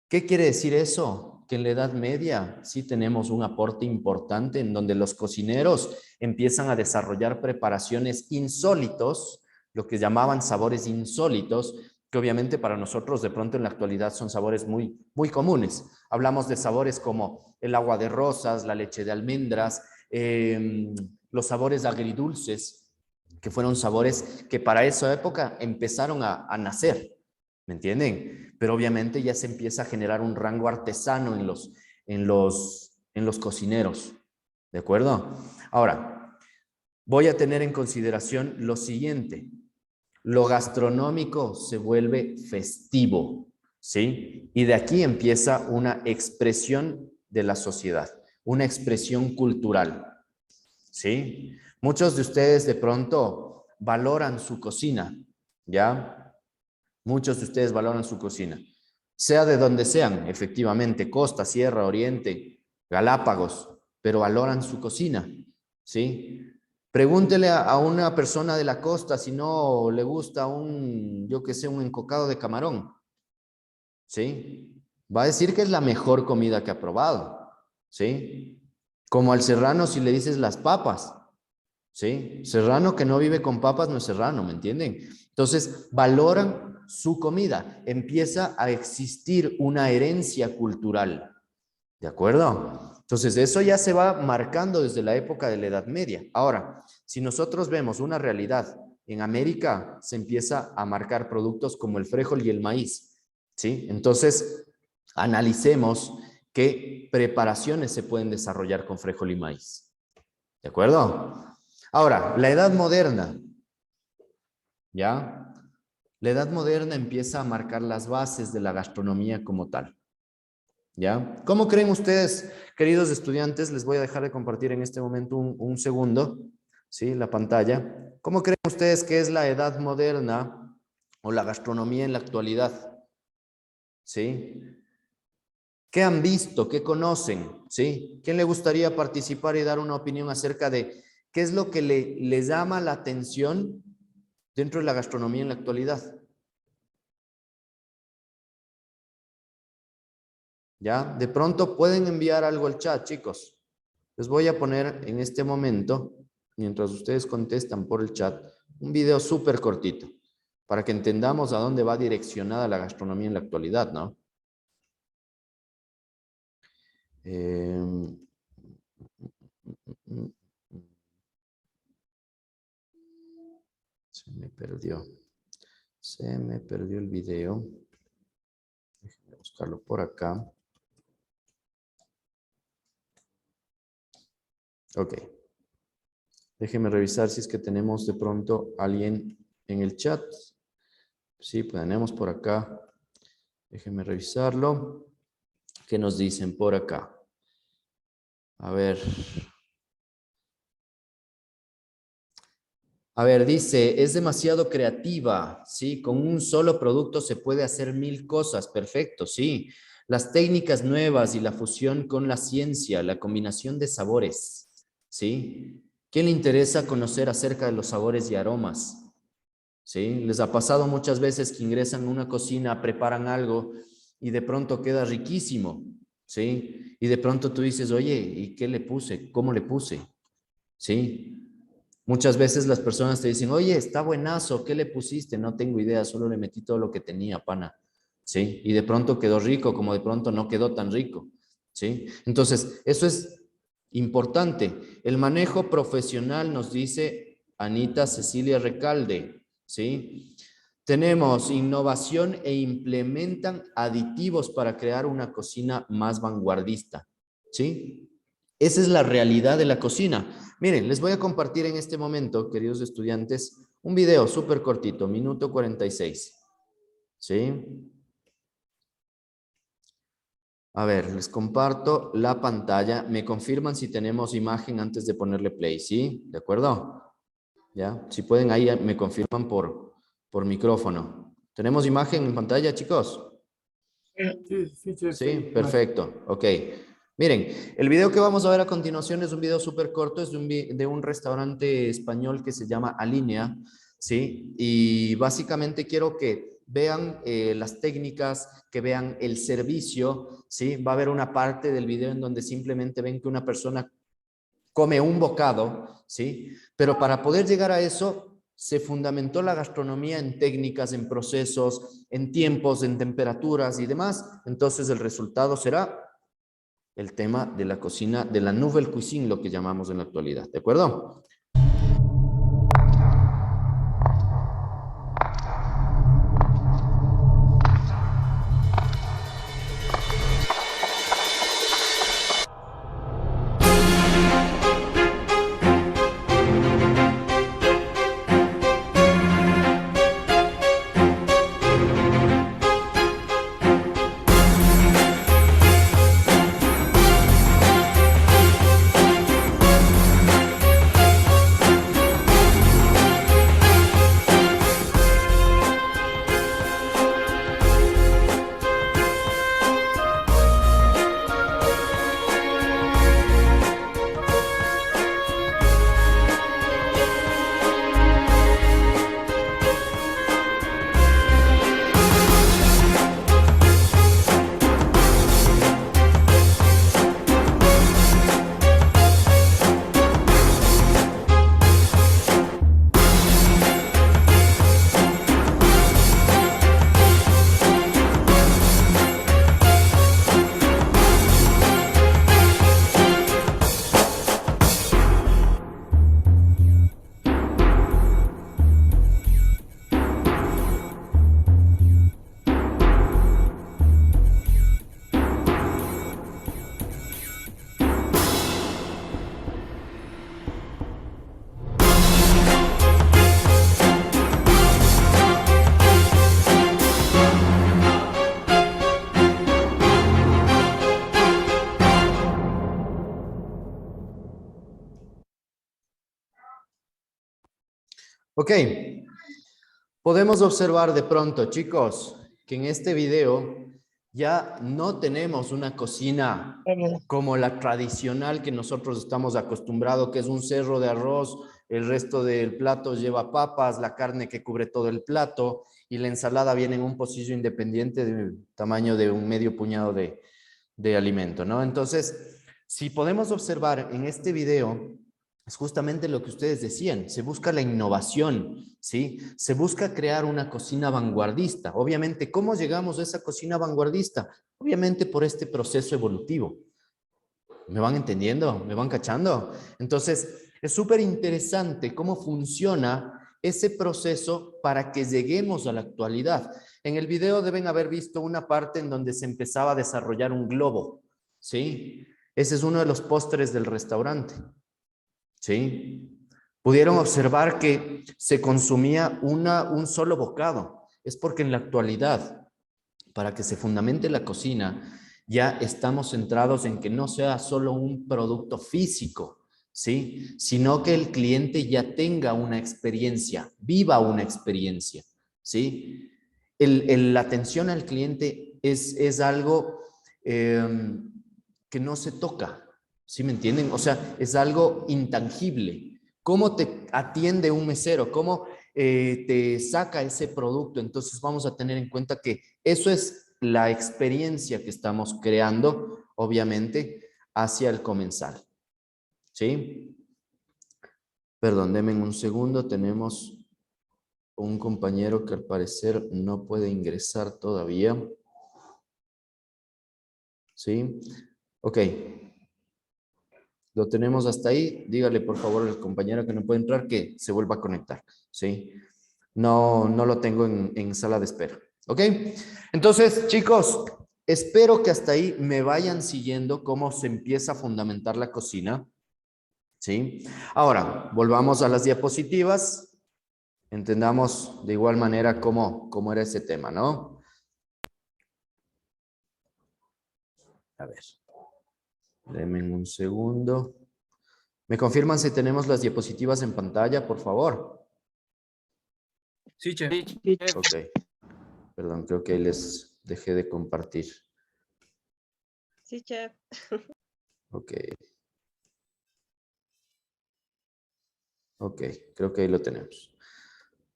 ¿Qué quiere decir eso? Que en la Edad Media sí tenemos un aporte importante en donde los cocineros empiezan a desarrollar preparaciones insólitos, lo que llamaban sabores insólitos, que obviamente para nosotros de pronto en la actualidad son sabores muy, muy comunes. Hablamos de sabores como el agua de rosas, la leche de almendras, los sabores agridulces, que fueron sabores que para esa época empezaron a nacer. ¿Me entienden? Pero obviamente ya se empieza a generar un rango artesano en los cocineros. ¿De acuerdo? Ahora, voy a tener en consideración lo siguiente. Lo gastronómico se vuelve festivo, ¿sí? Y de aquí empieza una expresión de la sociedad, una expresión cultural, ¿sí? Muchos de ustedes de pronto valoran su cocina, ¿ya? Muchos de ustedes valoran su cocina, sea de donde sean, efectivamente, costa, sierra, oriente, Galápagos, pero valoran su cocina, ¿sí? Pregúntele a una persona de la costa si no le gusta yo qué sé, un encocado de camarón, ¿sí? Va a decir que es la mejor comida que ha probado, ¿sí? Como al serrano si le dices las papas, ¿sí? Serrano que no vive con papas no es serrano, ¿me entienden? Entonces, valoran su comida. Empieza a existir una herencia cultural, ¿de acuerdo? Entonces, eso ya se va marcando desde la época de la Edad Media. Ahora, si nosotros vemos una realidad, en América se empieza a marcar productos como el frijol y el maíz, ¿sí? Entonces, analicemos qué preparaciones se pueden desarrollar con frijol y maíz, ¿de acuerdo? Ahora, la Edad Moderna, ¿ya? La Edad Moderna empieza a marcar las bases de la gastronomía como tal, ¿ya? ¿Cómo creen ustedes, queridos estudiantes? Les voy a dejar de compartir en este momento un segundo, ¿sí? La pantalla. ¿Cómo creen ustedes que es la Edad Moderna o la gastronomía en la actualidad? ¿Sí? ¿Qué han visto? ¿Qué conocen? ¿Sí? ¿Quién le gustaría participar y dar una opinión acerca de qué es lo que les llama la atención dentro de la gastronomía en la actualidad? ¿Ya? De pronto pueden enviar algo al chat, chicos. Les voy a poner en este momento, mientras ustedes contestan por el chat, un video súper cortito para que entendamos a dónde va direccionada la gastronomía en la actualidad, ¿no? Se me perdió. Se me perdió el video. Déjenme buscarlo por acá. Ok. Déjenme revisar si es que tenemos de pronto alguien en el chat. Sí, tenemos por acá. Déjenme revisarlo. ¿Qué nos dicen por acá? A ver. A ver, dice, es demasiado creativa, ¿sí? Con un solo producto se puede hacer 1000 cosas. Perfecto, sí. Las técnicas nuevas y la fusión con la ciencia, la combinación de sabores, ¿sí? ¿Quién le interesa conocer acerca de los sabores y aromas? ¿Sí? Les ha pasado muchas veces que ingresan a una cocina, preparan algo y de pronto queda riquísimo, ¿sí? Y de pronto tú dices, oye, ¿y qué le puse? ¿Cómo le puse? ¿Sí? Muchas veces las personas te dicen, oye, está buenazo, ¿qué le pusiste? No tengo idea, solo le metí todo lo que tenía, pana. ¿Sí? Y de pronto quedó rico, como de pronto no quedó tan rico. ¿Sí? Entonces, eso es importante. El manejo profesional nos dice Anita Cecilia Recalde. ¿Sí? Tenemos innovación e implementan aditivos para crear una cocina más vanguardista. ¿Sí? Esa es la realidad de la cocina. Miren, les voy a compartir en este momento, queridos estudiantes, un video súper cortito, minuto 46. ¿Sí? A ver, les comparto la pantalla. Me confirman si tenemos imagen antes de ponerle play, ¿sí? ¿De acuerdo? ¿Ya? Si pueden ahí me confirman por micrófono. ¿Tenemos imagen en pantalla, chicos? Sí, perfecto. Ok. Miren, el video que vamos a ver a continuación es un video súper corto, es de un restaurante español que se llama Alinea, ¿sí? Y básicamente quiero que vean las técnicas, que vean el servicio, ¿sí? Va a haber una parte del video en donde simplemente ven que una persona come un bocado, ¿sí? Pero para poder llegar a eso, se fundamentó la gastronomía en técnicas, en procesos, en tiempos, en temperaturas y demás. Entonces el resultado será el tema de la cocina, de la nouvelle cuisine, lo que llamamos en la actualidad. ¿De acuerdo? Ok, podemos observar de pronto, chicos, que en este video ya no tenemos una cocina como la tradicional que nosotros estamos acostumbrados, que es un cerro de arroz, el resto del plato lleva papas, la carne que cubre todo el plato y la ensalada viene en un pocillo independiente del tamaño de un medio puñado de alimento, ¿no? Entonces, si podemos observar en este video, es justamente lo que ustedes decían, se busca la innovación, ¿sí? Se busca crear una cocina vanguardista. Obviamente, ¿cómo llegamos a esa cocina vanguardista? Obviamente por este proceso evolutivo. ¿Me van entendiendo? ¿Me van cachando? Entonces, es súper interesante cómo funciona ese proceso para que lleguemos a la actualidad. En el video deben haber visto una parte en donde se empezaba a desarrollar un globo, ¿sí? Ese es uno de los postres del restaurante. ¿Sí? Pudieron observar que se consumía un solo bocado. Es porque en la actualidad, para que se fundamente la cocina, ya estamos centrados en que no sea solo un producto físico, ¿sí? Sino que el cliente ya tenga una experiencia, viva una experiencia, ¿sí? La atención al cliente es algo que no se toca. ¿Sí me entienden? O sea, es algo intangible. ¿Cómo te atiende un mesero? ¿Cómo te saca ese producto? Entonces vamos a tener en cuenta que eso es la experiencia que estamos creando, obviamente, hacia el comensal. ¿Sí? Perdón, denme un segundo. Tenemos un compañero que al parecer no puede ingresar todavía. ¿Sí? Ok. Lo tenemos hasta ahí. Dígale, por favor, al compañero que no puede entrar que se vuelva a conectar, ¿sí? No lo tengo en sala de espera, ¿ok? Entonces, chicos, espero que hasta ahí me vayan siguiendo cómo se empieza a fundamentar la cocina, ¿sí? Ahora, volvamos a las diapositivas. Entendamos de igual manera cómo era ese tema, ¿no? A ver. Denme un segundo. ¿Me confirman si tenemos las diapositivas en pantalla, por favor? Sí, chef. Sí, chef. Ok. Perdón, creo que les dejé de compartir. Sí, chef. Ok. Ok, creo que ahí lo tenemos.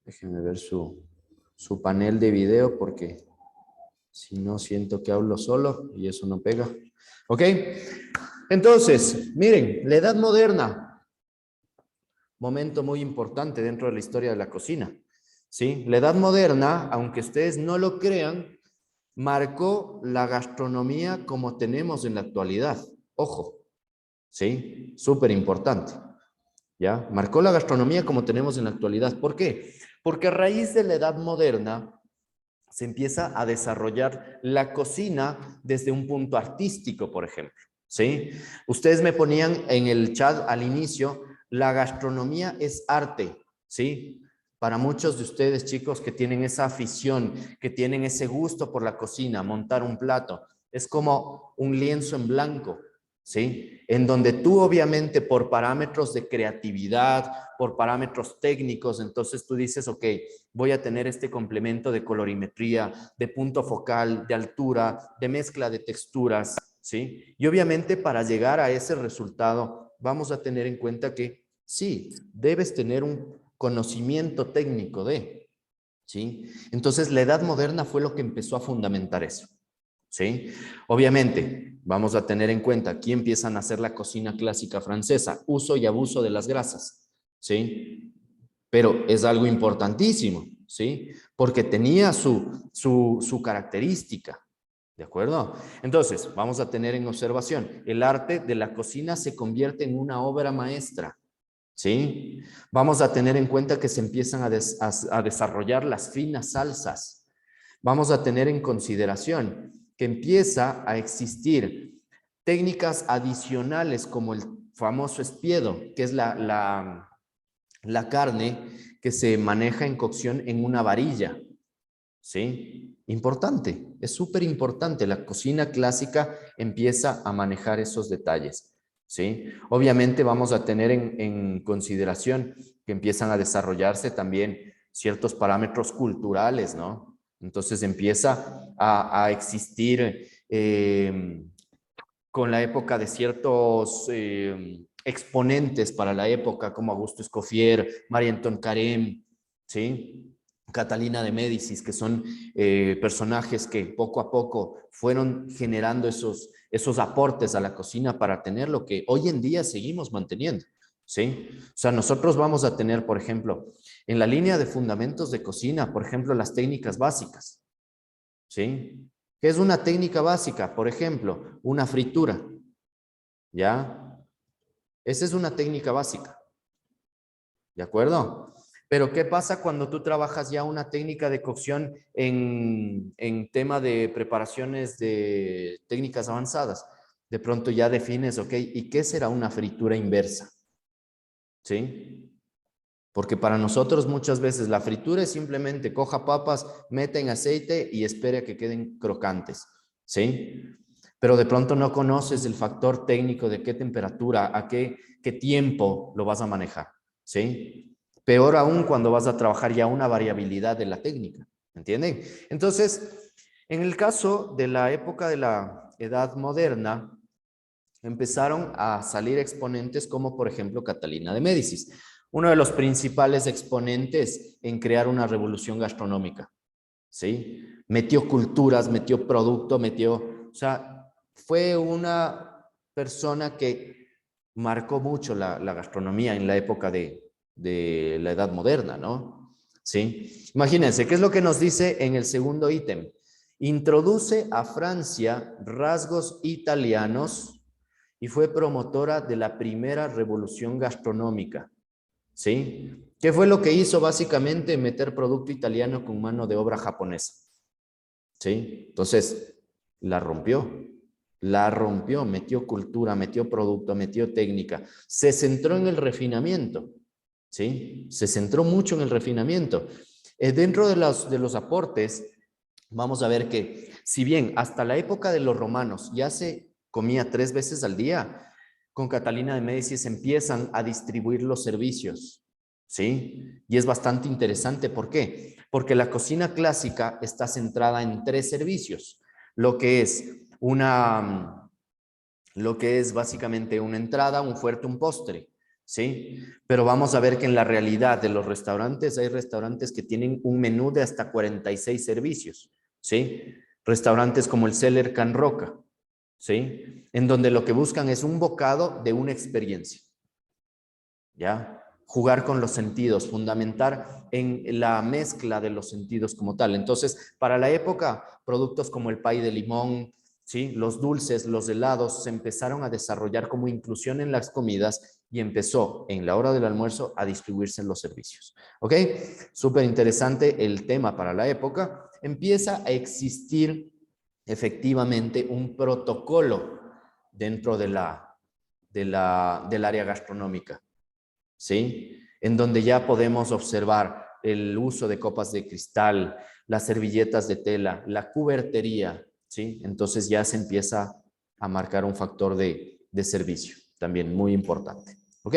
Déjenme ver su panel de video porque si no siento que hablo solo y eso no pega. Ok. Entonces, miren, la Edad Moderna, momento muy importante dentro de la historia de la cocina, ¿sí? La Edad Moderna, aunque ustedes no lo crean, marcó la gastronomía como tenemos en la actualidad. Ojo, ¿sí? Súper importante, ¿ya? Marcó la gastronomía como tenemos en la actualidad. ¿Por qué? Porque a raíz de la Edad Moderna se empieza a desarrollar la cocina desde un punto artístico, por ejemplo. ¿Sí? Ustedes me ponían en el chat al inicio, la gastronomía es arte, ¿sí? Para muchos de ustedes, chicos, que tienen esa afición, que tienen ese gusto por la cocina, montar un plato, es como un lienzo en blanco, ¿sí? En donde tú obviamente por parámetros de creatividad, por parámetros técnicos, entonces tú dices, ok, voy a tener este complemento de colorimetría, de punto focal, de altura, de mezcla de texturas, ¿sí? Y obviamente para llegar a ese resultado vamos a tener en cuenta que sí, debes tener un conocimiento técnico de, ¿sí? Entonces la Edad Moderna fue lo que empezó a fundamentar eso, ¿sí? Obviamente vamos a tener en cuenta aquí empiezan a hacer la cocina clásica francesa, uso y abuso de las grasas, ¿sí? Pero es algo importantísimo, ¿sí? Porque tenía su característica, ¿de acuerdo? Entonces, vamos a tener en observación, el arte de la cocina se convierte en una obra maestra, ¿sí? Vamos a tener en cuenta que se empiezan a desarrollar las finas salsas. Vamos a tener en consideración que empieza a existir técnicas adicionales como el famoso espiedo, que es la carne que se maneja en cocción en una varilla, ¿sí? Importante, es súper importante. La cocina clásica empieza a manejar esos detalles, ¿sí? Obviamente vamos a tener en consideración que empiezan a desarrollarse también ciertos parámetros culturales, ¿no? Entonces empieza a existir con la época de ciertos exponentes para la época, como Augusto Escoffier, Marie-Antoine Carême, ¿sí? Catalina de Médicis, que son personajes que poco a poco fueron generando esos aportes a la cocina para tener lo que hoy en día seguimos manteniendo, ¿sí? O sea, nosotros vamos a tener, por ejemplo, en la línea de fundamentos de cocina, por ejemplo, las técnicas básicas, ¿sí? ¿Qué es una técnica básica? Por ejemplo, una fritura, ¿ya? Esa es una técnica básica, ¿de acuerdo? Pero ¿qué pasa cuando tú trabajas ya una técnica de cocción en tema de preparaciones de técnicas avanzadas? De pronto ya defines, ok, ¿y qué será una fritura inversa? ¿Sí? Porque para nosotros muchas veces la fritura es simplemente coja papas, meta en aceite y espere a que queden crocantes, ¿sí? Pero de pronto no conoces el factor técnico de qué temperatura, a qué tiempo lo vas a manejar, ¿sí? Peor aún cuando vas a trabajar ya una variabilidad de la técnica, ¿entienden? Entonces, en el caso de la época de la Edad Moderna, empezaron a salir exponentes como, por ejemplo, Catalina de Médicis, uno de los principales exponentes en crear una revolución gastronómica, ¿sí? Metió culturas, metió producto, o sea, fue una persona que marcó mucho la gastronomía en la época de la Edad Moderna, ¿no? ¿Sí? Imagínense, ¿qué es lo que nos dice en el segundo ítem? Introduce a Francia rasgos italianos y fue promotora de la primera revolución gastronómica, ¿sí? ¿Qué fue lo que hizo? Básicamente meter producto italiano con mano de obra japonesa, ¿sí? Entonces, la rompió, metió cultura, metió producto, metió técnica, se centró en el refinamiento, ¿sí? Se centró mucho en el refinamiento. Dentro de los aportes, vamos a ver que si bien hasta la época de los romanos ya se comía 3 veces al día, con Catalina de Médicis empiezan a distribuir los servicios, ¿sí? Y es bastante interesante. ¿Por qué? Porque la cocina clásica está centrada en 3 servicios, lo que es básicamente una entrada, un fuerte, un postre, ¿sí? Pero vamos a ver que en la realidad de los restaurantes, hay restaurantes que tienen un menú de hasta 46 servicios, ¿sí? Restaurantes como el Celler Can Roca, ¿sí? En donde lo que buscan es un bocado de una experiencia, ¿ya? Jugar con los sentidos, fundamentar en la mezcla de los sentidos como tal. Entonces, para la época, productos como el pay de limón, ¿sí? Los dulces, los helados, se empezaron a desarrollar como inclusión en las comidas y empezó en la hora del almuerzo a distribuirse en los servicios. ¿Ok? Súper interesante el tema para la época. Empieza a existir efectivamente un protocolo dentro del área gastronómica, ¿sí? En donde ya podemos observar el uso de copas de cristal, las servilletas de tela, la cubertería, ¿sí? Entonces ya se empieza a marcar un factor de servicio, también muy importante, ¿ok?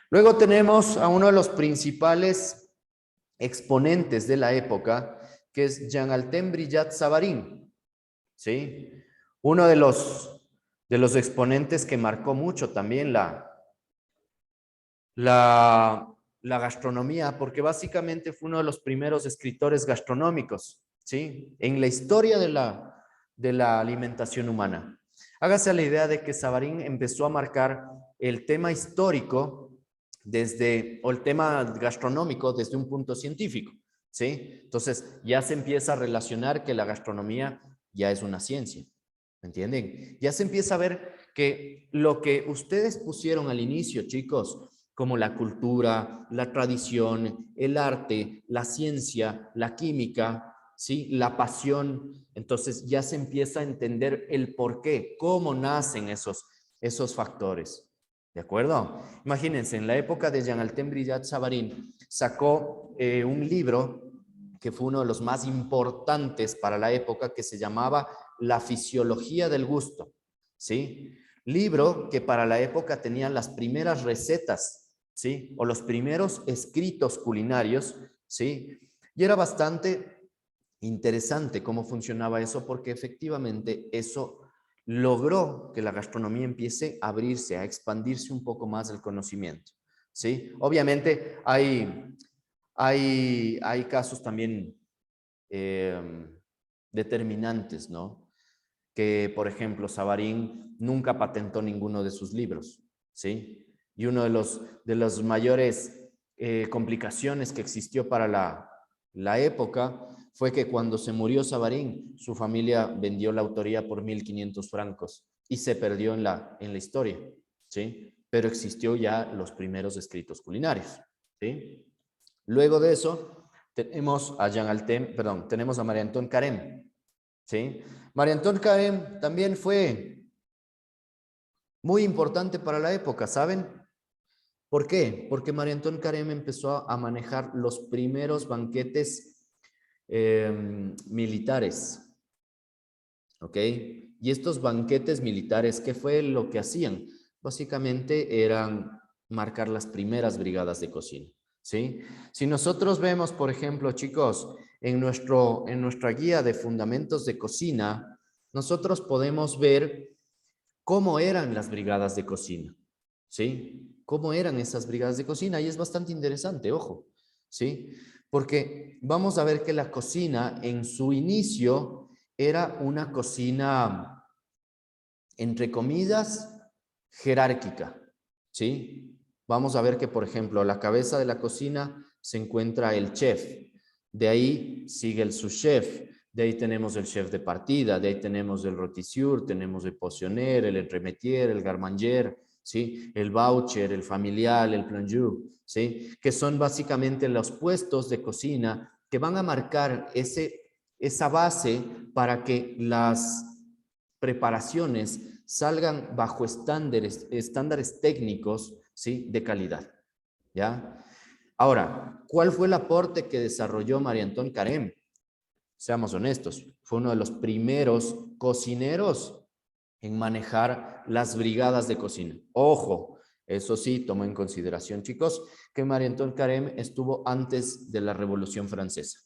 Luego tenemos a uno de los principales exponentes de la época, que es Jean-Altem Brillat-Savarin, ¿sí? Uno de los exponentes que marcó mucho también la gastronomía, porque básicamente fue uno de los primeros escritores gastronómicos, ¿sí? En la historia de la alimentación humana. Hágase la idea de que Savarin empezó a marcar el tema histórico o el tema gastronómico desde un punto científico, ¿sí? Entonces ya se empieza a relacionar que la gastronomía ya es una ciencia, ¿me entienden? Ya se empieza a ver que lo que ustedes pusieron al inicio, chicos, como la cultura, la tradición, el arte, la ciencia, la química, ¿sí? La pasión. Entonces ya se empieza a entender el por qué, cómo nacen esos factores. ¿De acuerdo? Imagínense, en la época de Jean-Altem Brillat-Savarin sacó un libro que fue uno de los más importantes para la época, que se llamaba La fisiología del gusto, ¿sí? Libro que para la época tenía las primeras recetas, ¿sí? O los primeros escritos culinarios, ¿sí? Y era bastante Interesante cómo funcionaba eso, porque efectivamente eso logró que la gastronomía empiece a abrirse, a expandirse un poco más el conocimiento, ¿sí? Obviamente hay casos también determinantes, ¿no? Que, por ejemplo, Savarin nunca patentó ninguno de sus libros, ¿sí? Y uno de las mayores complicaciones que existió para la época fue que cuando se murió Savarin, su familia vendió la autoría por 1.500 francos y se perdió en la historia, ¿sí? Pero existió ya los primeros escritos culinarios, ¿sí? Luego de eso, tenemos a tenemos a Marie-Antoine Carême, ¿sí? Marie-Antoine Carême también fue muy importante para la época, ¿saben? ¿Por qué? Porque Marie-Antoine Carême empezó a manejar los primeros banquetes militares, ¿ok? Y estos banquetes militares, ¿qué fue lo que hacían? Básicamente eran marcar las primeras brigadas de cocina, ¿sí? Si nosotros vemos, por ejemplo, chicos, en nuestra guía de fundamentos de cocina, nosotros podemos ver cómo eran las brigadas de cocina, ¿sí? Cómo eran esas brigadas de cocina, y es bastante interesante, ojo, ¿sí? Porque vamos a ver que la cocina en su inicio era una cocina, entre comillas, jerárquica, ¿sí? Vamos a ver que, por ejemplo, a la cabeza de la cocina se encuentra el chef, de ahí sigue el sous-chef, de ahí tenemos el chef de partida, de ahí tenemos el rotisseur, tenemos el poissonnier, el entremetier, el garmanger, ¿sí? El voucher, el familiar, el plongeur, ¿sí? Que son básicamente los puestos de cocina que van a marcar esa base para que las preparaciones salgan bajo estándares técnicos, ¿sí? De calidad, ¿ya? Ahora, ¿cuál fue el aporte que desarrolló Marie-Antoine Carême? Seamos honestos, fue uno de los primeros cocineros en manejar las brigadas de cocina. Ojo, eso sí, tomo en consideración, chicos, que Marie-Antoine Carême estuvo antes de la Revolución Francesa,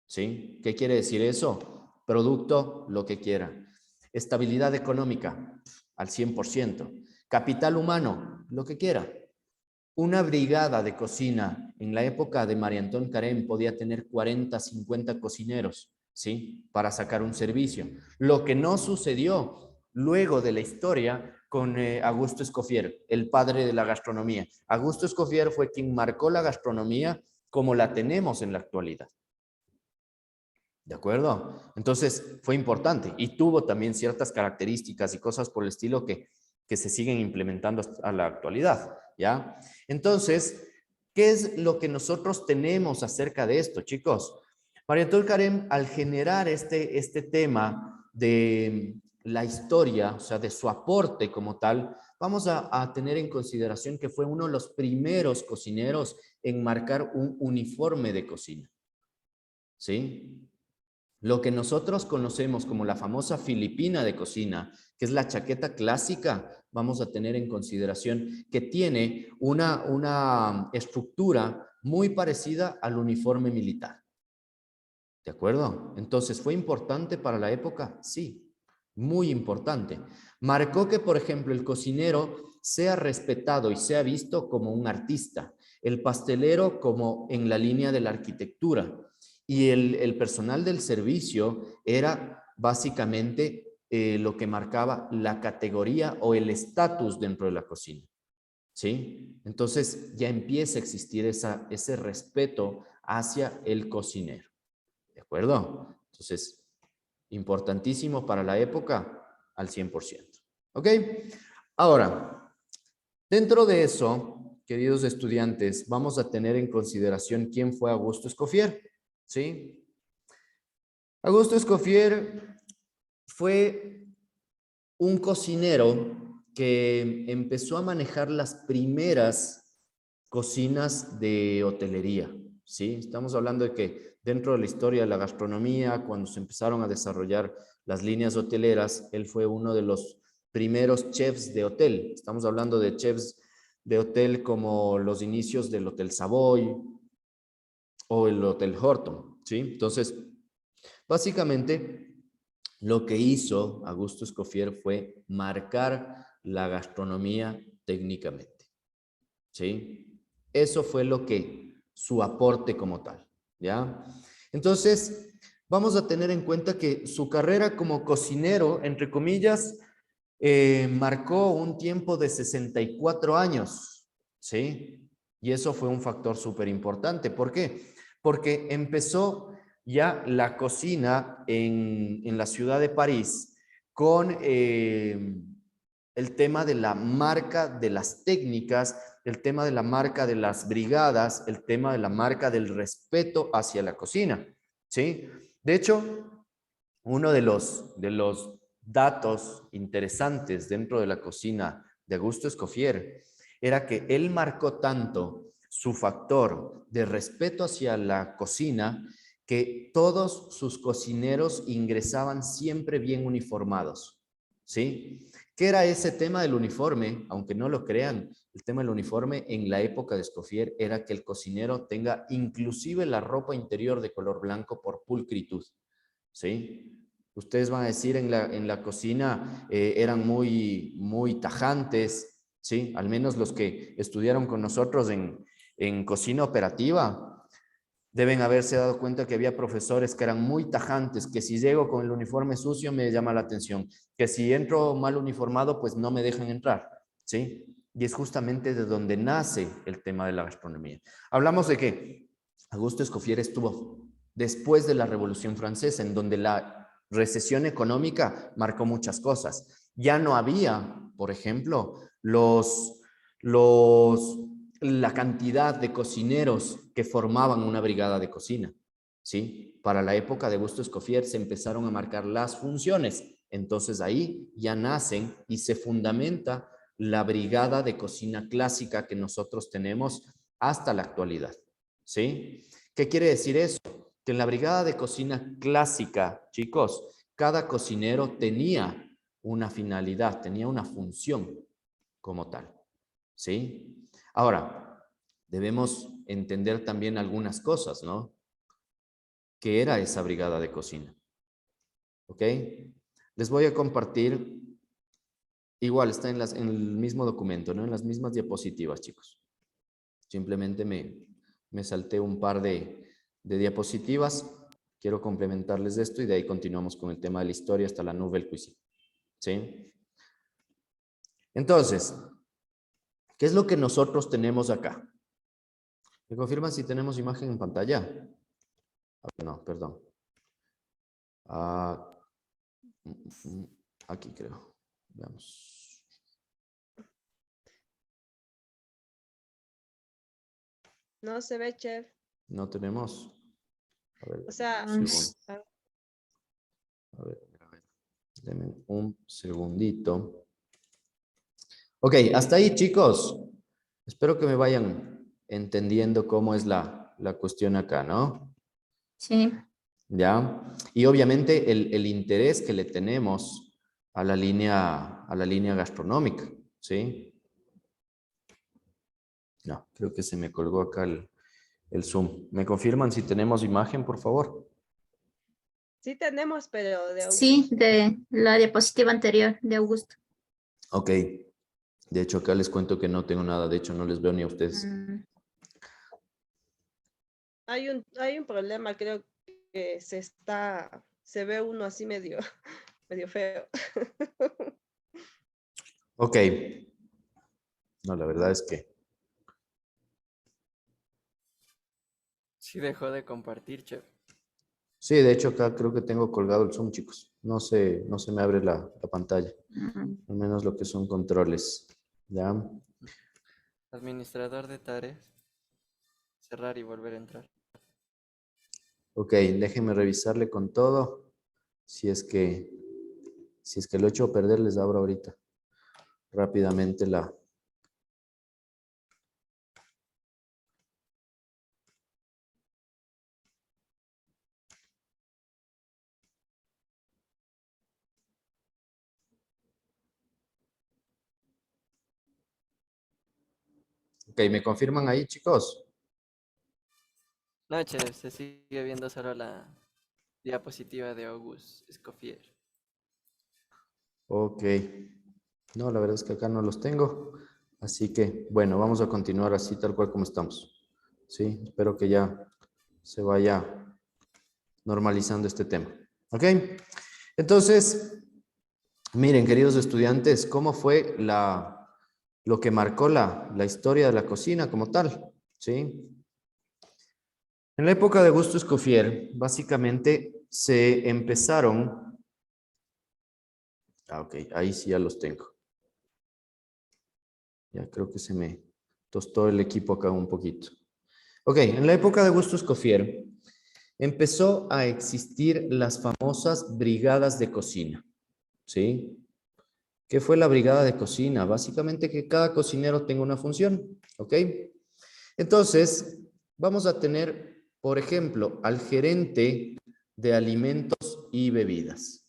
¿sí? ¿Qué quiere decir eso? Producto, lo que quiera. Estabilidad económica, al 100%. Capital humano, lo que quiera. Una brigada de cocina en la época de Marie-Antoine Carême podía tener 40, 50 cocineros, ¿sí? Para sacar un servicio. Lo que no sucedió luego de la historia con Auguste Escoffier, el padre de la gastronomía. Auguste Escoffier fue quien marcó la gastronomía como la tenemos en la actualidad. ¿De acuerdo? Entonces fue importante y tuvo también ciertas características y cosas por el estilo que se siguen implementando hasta la actualidad, ¿ya? Entonces, ¿qué es lo que nosotros tenemos acerca de esto, chicos? Marie-Antoine Carême, al generar este tema de la historia, o sea, de su aporte como tal, vamos a tener en consideración que fue uno de los primeros cocineros en marcar un uniforme de cocina, ¿sí? Lo que nosotros conocemos como la famosa filipina de cocina, que es la chaqueta clásica, vamos a tener en consideración que tiene una estructura muy parecida al uniforme militar. ¿De acuerdo? Entonces, ¿fue importante para la época? Sí, muy importante. Marcó que, por ejemplo, el cocinero sea respetado y sea visto como un artista, el pastelero como en la línea de la arquitectura, y el personal del servicio era básicamente lo que marcaba la categoría o el estatus dentro de la cocina, ¿sí? Entonces ya empieza a existir ese respeto hacia el cocinero, ¿de acuerdo? Entonces, importantísimo para la época al 100%, ¿ok? Ahora, dentro de eso, queridos estudiantes, vamos a tener en consideración quién fue Auguste Escoffier, ¿sí? Auguste Escoffier fue un cocinero que empezó a manejar las primeras cocinas de hotelería, ¿sí? Estamos hablando de que dentro de la historia de la gastronomía, cuando se empezaron a desarrollar las líneas hoteleras, él fue uno de los primeros chefs de hotel. Estamos hablando de chefs de hotel como los inicios del Hotel Savoy o el Hotel Horton, ¿sí? Entonces, Básicamente, lo que hizo Augusto Escoffier fue marcar la gastronomía técnicamente, ¿sí? Eso fue lo que, su aporte como tal, ¿ya? Entonces, vamos a tener en cuenta que su carrera como cocinero, entre comillas, marcó un tiempo de 64 años, ¿sí? Y eso fue un factor súper importante. ¿Por qué? Porque empezó ya la cocina en la ciudad de París con el tema de la marca de las técnicas, el tema de la marca de las brigadas, el tema de la marca del respeto hacia la cocina, ¿sí? De hecho, uno de los datos interesantes dentro de la cocina de Augusto Escoffier era que él marcó tanto su factor de respeto hacia la cocina que todos sus cocineros ingresaban siempre bien uniformados, ¿sí? ¿Qué era ese tema del uniforme? Aunque no lo crean, el tema del uniforme en la época de Escoffier era que el cocinero tenga inclusive la ropa interior de color blanco por pulcritud, ¿sí? Ustedes van a decir en la cocina eran muy tajantes, ¿sí? Al menos los que estudiaron con nosotros en cocina operativa deben haberse dado cuenta que había profesores que eran muy tajantes, que si llego con el uniforme sucio me llama la atención, que si entro mal uniformado pues no me dejan entrar, ¿sí? Y es justamente de donde nace el tema de la gastronomía. Hablamos de que Augusto Escoffier estuvo después de la Revolución Francesa, en donde la recesión económica marcó muchas cosas. Ya no había, por ejemplo, la cantidad de cocineros que formaban una brigada de cocina, ¿sí? Para la época de Augusto Escoffier se empezaron a marcar las funciones. Entonces ahí ya nacen y se fundamenta la brigada de cocina clásica que nosotros tenemos hasta la actualidad, ¿sí? ¿Qué quiere decir eso? Que en la brigada de cocina clásica, chicos, cada cocinero tenía una finalidad, tenía una función como tal, ¿sí? Ahora, debemos entender también algunas cosas, ¿no? ¿Qué era esa brigada de cocina? ¿Ok? Les voy a compartir, igual está en el mismo documento, ¿no? En las mismas diapositivas, chicos. Simplemente me salté un par de diapositivas. Quiero complementarles esto y de ahí continuamos con el tema de la historia hasta la Nouvelle Cuisine, ¿sí? Entonces, ¿qué es lo que nosotros tenemos acá? ¿Me confirman si tenemos imagen en pantalla? No, perdón. Ah, aquí creo. Veamos. No se ve, chef. No tenemos. A ver, O sea, un segundo. A ver. Denme un segundito. Ok, hasta ahí, chicos. Espero que me vayan entendiendo cómo es la cuestión acá, ¿no? Sí. ¿Ya? Y obviamente el interés que le tenemos a la línea gastronómica, ¿sí? No, creo que se me colgó acá el Zoom. ¿Me confirman si tenemos imagen, por favor? sí tenemos, pero de Sí, Augusto. de la diapositiva anterior de Augusto. Ok. De hecho, acá les cuento que no tengo nada. De hecho, no les veo ni a ustedes. Mm, Hay un problema, creo que se ve uno así medio, medio feo. Ok. No, la verdad es que Sí dejó de compartir, chef. sí, de hecho acá creo que tengo colgado el Zoom, chicos. No se me abre la pantalla. mm. Al menos lo que son controles. ¿Ya? Administrador de tareas. Cerrar y volver a entrar. Ok, déjenme revisarle con todo. Si es que, si es que lo echo a perder, les abro ahorita rápidamente la... Ok, ¿me confirman ahí, chicos? No, chef, se sigue viendo solo la Diapositiva de Auguste Escoffier. Ok. No, la verdad es que acá no los tengo. Así que, bueno, vamos a continuar así tal cual como estamos. Sí, espero que ya se vaya normalizando este tema. ¿Ok? Entonces, miren, queridos estudiantes, ¿cómo fue lo que marcó la historia de la cocina como tal? ¿Sí? En la época de Auguste Escoffier, básicamente se empezaron... ok, ahí sí ya los tengo. Ya creo que se me tostó el equipo acá un poquito. Ok, en la época de Auguste Escoffier empezó a existir las famosas brigadas de cocina, ¿sí? ¿Qué fue la brigada de cocina? Básicamente que cada cocinero tenga una función, ¿ok? Entonces, vamos a tener, por ejemplo, al gerente de alimentos y bebidas,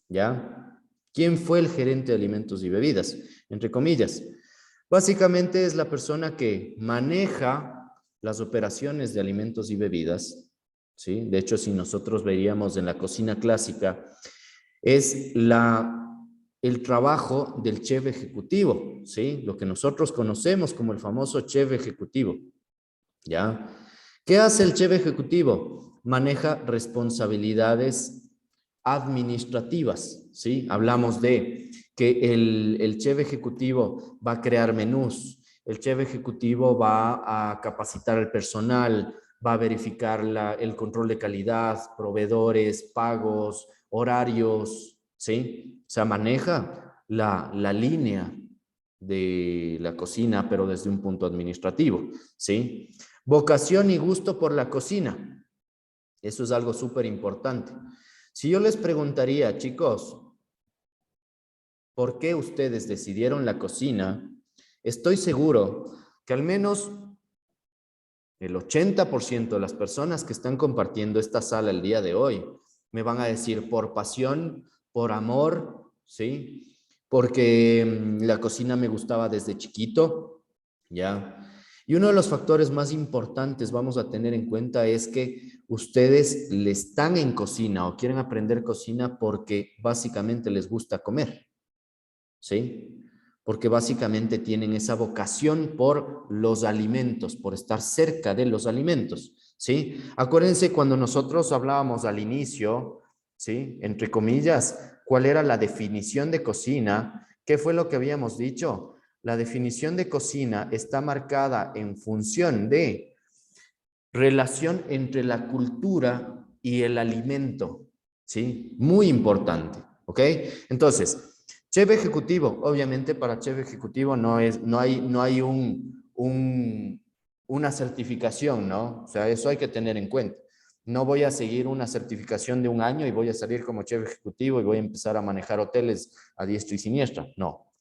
¿ya? ¿Quién fue el gerente de alimentos y bebidas? Entre comillas. Básicamente es la persona que maneja las operaciones de alimentos y bebidas, ¿sí? De hecho, si nosotros veríamos en la cocina clásica, es el trabajo del chef ejecutivo, ¿sí? Lo que nosotros conocemos como el famoso chef ejecutivo, ¿ya? ¿Qué hace el chef ejecutivo? Maneja responsabilidades administrativas, ¿sí? Hablamos de que el chef ejecutivo va a crear menús, el chef ejecutivo va a capacitar al personal, va a verificar el control de calidad, proveedores, pagos, horarios, ¿sí? O sea, maneja la línea de la cocina, pero desde un punto administrativo, ¿sí? Vocación y gusto por la cocina. Eso es algo súper importante. Si yo les preguntaría, chicos, ¿por qué ustedes decidieron la cocina? Estoy seguro que al menos el 80% de las personas que están compartiendo esta sala el día de hoy me van a decir por pasión, por amor, ¿sí? Porque la cocina me gustaba desde chiquito, ¿ya? Y uno de los factores más importantes vamos a tener en cuenta es que ustedes le están en cocina o quieren aprender cocina porque básicamente les gusta comer, ¿sí? Porque básicamente tienen esa vocación por los alimentos, por estar cerca de los alimentos, ¿sí? Acuérdense cuando nosotros hablábamos al inicio, ¿sí? Entre comillas, ¿cuál era la definición de cocina? ¿Qué fue lo que habíamos dicho? La definición de cocina está marcada en función de relación entre la cultura y el alimento, ¿sí? Muy importante, ¿ok? Entonces, chef ejecutivo, obviamente para chef ejecutivo no hay una certificación, ¿no? O sea, eso hay que tener en cuenta. No voy a seguir una certificación de un año y voy a salir como chef ejecutivo y voy a empezar a manejar hoteles a diestra y siniestra. No,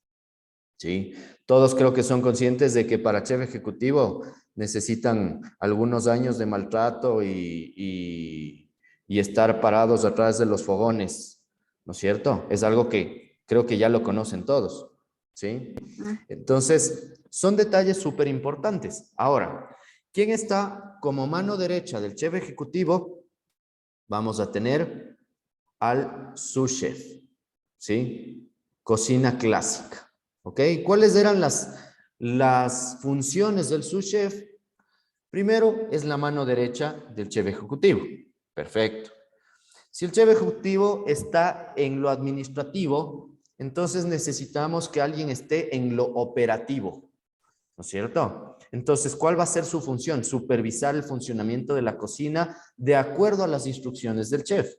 ¿sí? Todos creo que son conscientes de que para chef ejecutivo necesitan algunos años de maltrato y estar parados atrás de los fogones, ¿no es cierto? Es algo que creo que ya lo conocen todos, ¿sí? Entonces, son detalles súper importantes. Ahora, ¿quién está como mano derecha del chef ejecutivo? Vamos a tener al sous chef, ¿sí? Cocina clásica. ¿Ok? ¿Cuáles eran las funciones del sous chef? Primero, es la mano derecha del chef ejecutivo. Perfecto. Si el chef ejecutivo está en lo administrativo, entonces necesitamos que alguien esté en lo operativo, ¿no es cierto? Entonces, ¿cuál va a ser su función? Supervisar el funcionamiento de la cocina de acuerdo a las instrucciones del chef.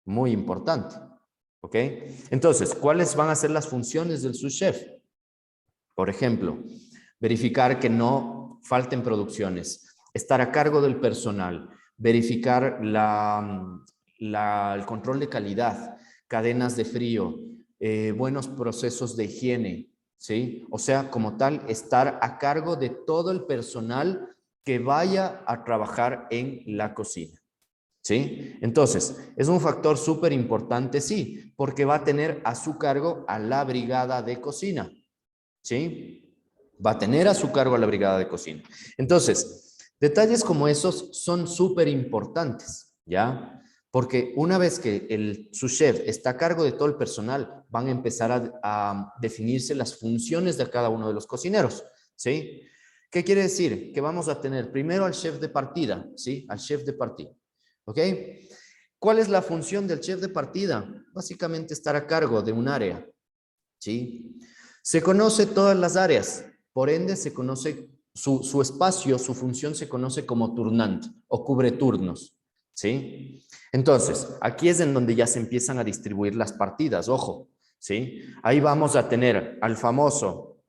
Muy importante. ¿Ok? Entonces, ¿cuáles van a ser las funciones del sous chef? Por ejemplo, verificar que no falten producciones, estar a cargo del personal, verificar el control de calidad, cadenas de frío, buenos procesos de higiene, ¿sí? O sea, como tal, estar a cargo de todo el personal que vaya a trabajar en la cocina, ¿sí? Entonces, es un factor súper importante, sí, porque va a tener a su cargo a la brigada de cocina, ¿sí? Va a tener a su cargo a la brigada de cocina. Entonces, detalles como esos son súper importantes, ¿ya? Porque una vez que su chef está a cargo de todo el personal, van a empezar a definirse las funciones de cada uno de los cocineros, ¿sí? ¿Qué quiere decir? Que vamos a tener primero al chef de partida, ¿sí? Al chef de partida, ¿ok? ¿Cuál es la función del chef de partida? Básicamente estar a cargo de un área, ¿sí? Se conoce todas las áreas, por ende se conoce su espacio, su función se conoce como turnant o cubre turnos, ¿sí? Entonces, aquí es en donde ya se empiezan a distribuir las partidas, ojo, ¿sí? Ahí vamos a tener al famoso,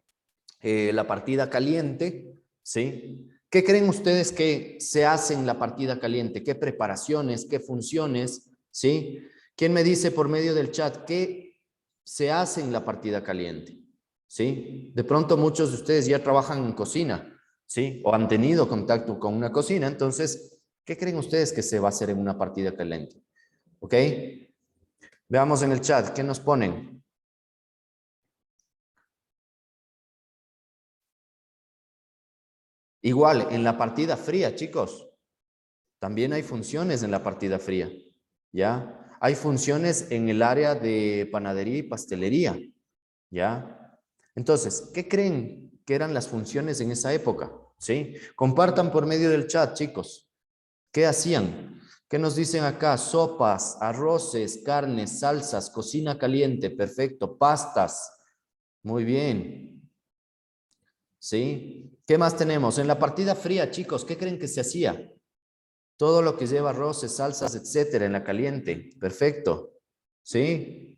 la partida caliente, ¿sí? ¿Qué creen ustedes que se hace en la partida caliente? ¿Qué preparaciones, qué funciones, ¿sí? ¿Quién me dice por medio del chat qué se hace en la partida caliente? ¿Sí? De pronto muchos de ustedes ya trabajan en cocina, ¿sí? O han tenido contacto con una cocina, entonces, ¿qué creen ustedes que se va a hacer en una partida caliente? ¿Ok? Veamos en el chat, ¿qué nos ponen? Igual, en la partida fría, chicos, también hay funciones en la partida fría, ¿ya? Hay funciones en el área de panadería y pastelería, ¿ya? Entonces, ¿qué creen que eran las funciones en esa época? ¿Sí? Compartan por medio del chat, chicos. ¿Qué hacían? ¿Qué nos dicen acá? Sopas, arroces, carnes, salsas, cocina caliente, perfecto, pastas. Muy bien. ¿Sí? ¿Qué más tenemos? En la partida fría, chicos, ¿qué creen que se hacía? Todo lo que lleva arroces, salsas, etcétera, en la caliente. Perfecto. ¿Sí?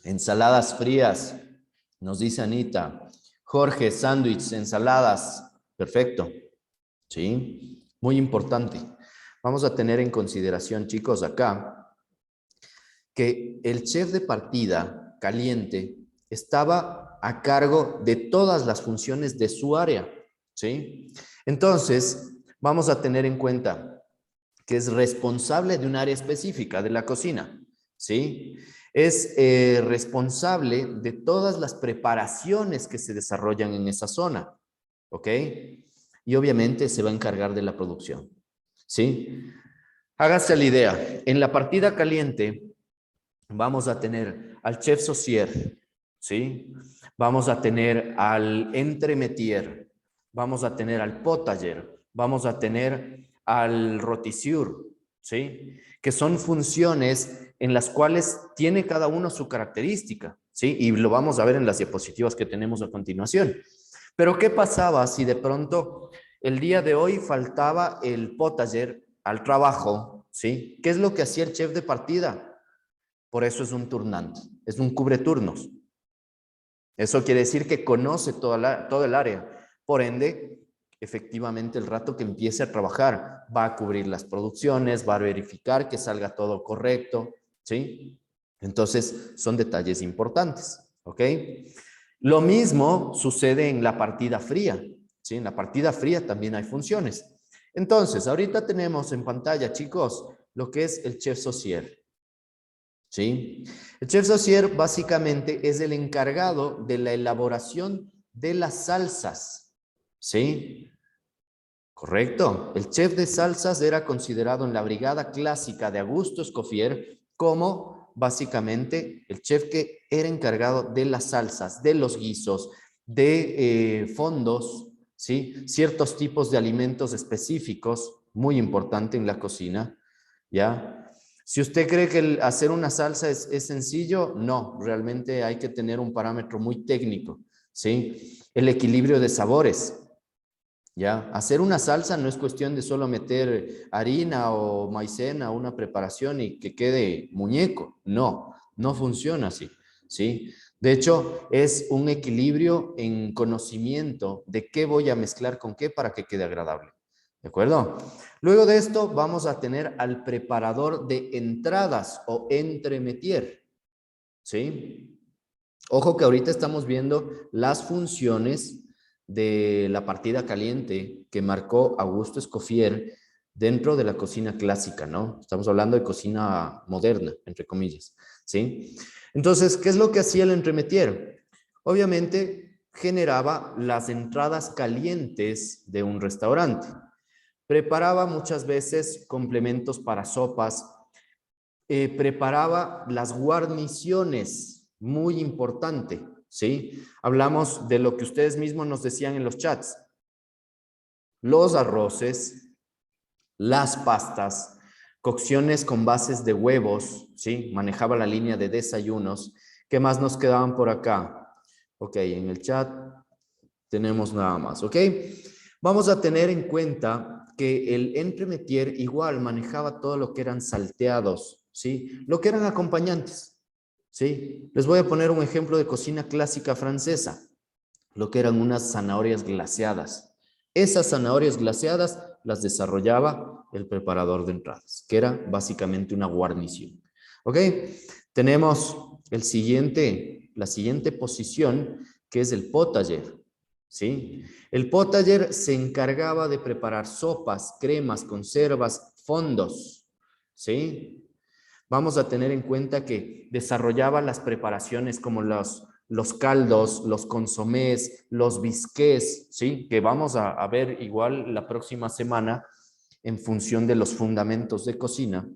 Ensaladas frías, nos dice Anita. Jorge, sándwich, ensaladas. Perfecto. ¿Sí? Muy importante. Vamos a tener en consideración, chicos, acá, que el chef de partida caliente estaba a cargo de todas las funciones de su área, ¿sí? Entonces, vamos a tener en cuenta que es responsable de un área específica de la cocina, ¿sí? Es responsable de todas las preparaciones que se desarrollan en esa zona, ¿ok? Y obviamente se va a encargar de la producción, ¿sí? Hágase la idea, en la partida caliente vamos a tener al chef saucier, ¿sí? Vamos a tener al entremetier, vamos a tener al potager, vamos a tener al rotisseur, ¿sí? Que son funciones en las cuales tiene cada uno su característica, ¿sí? Y lo vamos a ver en las diapositivas que tenemos a continuación. Pero ¿qué pasaba si de pronto el día de hoy faltaba el potager al trabajo, ¿sí? ¿Qué es lo que hacía el chef de partida? Por eso es un turnante, es un cubre turnos. Eso quiere decir que conoce todo el área. Por ende, efectivamente, el rato que empiece a trabajar, va a cubrir las producciones, va a verificar que salga todo correcto, ¿sí? Entonces, son detalles importantes, ¿ok? Lo mismo sucede en la partida fría, ¿sí? En la partida fría también hay funciones. Entonces, ahorita tenemos en pantalla, chicos, lo que es el chef saucier, ¿sí? El chef saucier básicamente es el encargado de la elaboración de las salsas, ¿sí? Correcto. El chef de salsas era considerado en la brigada clásica de Augusto Escoffier como básicamente el chef que era encargado de las salsas, de los guisos, de fondos, ¿sí? Ciertos tipos de alimentos específicos, muy importante en la cocina, ¿ya? Si usted cree que hacer una salsa es sencillo, no, realmente hay que tener un parámetro muy técnico, ¿sí? El equilibrio de sabores, ¿ya? Hacer una salsa no es cuestión de solo meter harina o maicena a una preparación y que quede muñeco, no, no funciona así, ¿sí? De hecho, es un equilibrio en conocimiento de qué voy a mezclar con qué para que quede agradable. ¿De acuerdo? Luego de esto vamos a tener al preparador de entradas o entremetier, ¿sí? Ojo que ahorita estamos viendo las funciones de la partida caliente que marcó Augusto Escoffier dentro de la cocina clásica, ¿no? Estamos hablando de cocina moderna, entre comillas, ¿sí? Entonces, ¿qué es lo que hacía el entremetier? Obviamente generaba las entradas calientes de un restaurante. Preparaba muchas veces complementos para sopas, preparaba las guarniciones, muy importante, ¿sí? Hablamos de lo que ustedes mismos nos decían en los chats. Los arroces, las pastas, cocciones con bases de huevos, ¿sí? Manejaba la línea de desayunos. ¿Qué más nos quedaban por acá? Ok, en el chat tenemos nada más, ¿ok? Vamos a tener en cuenta que el entremetier igual manejaba todo lo que eran salteados, ¿sí? Lo que eran acompañantes, ¿sí? Les voy a poner un ejemplo de cocina clásica francesa, lo que eran unas zanahorias glaseadas. Esas zanahorias glaseadas las desarrollaba el preparador de entradas, que era básicamente una guarnición. ¿Ok? Tenemos la siguiente posición, que es el potager. ¿Sí? El potager se encargaba de preparar sopas, cremas, conservas, fondos. ¿Sí? Vamos a tener en cuenta que desarrollaba las preparaciones como los caldos, los consomés, los bisqués, ¿sí? Que vamos a ver igual la próxima semana en función de los fundamentos de cocina.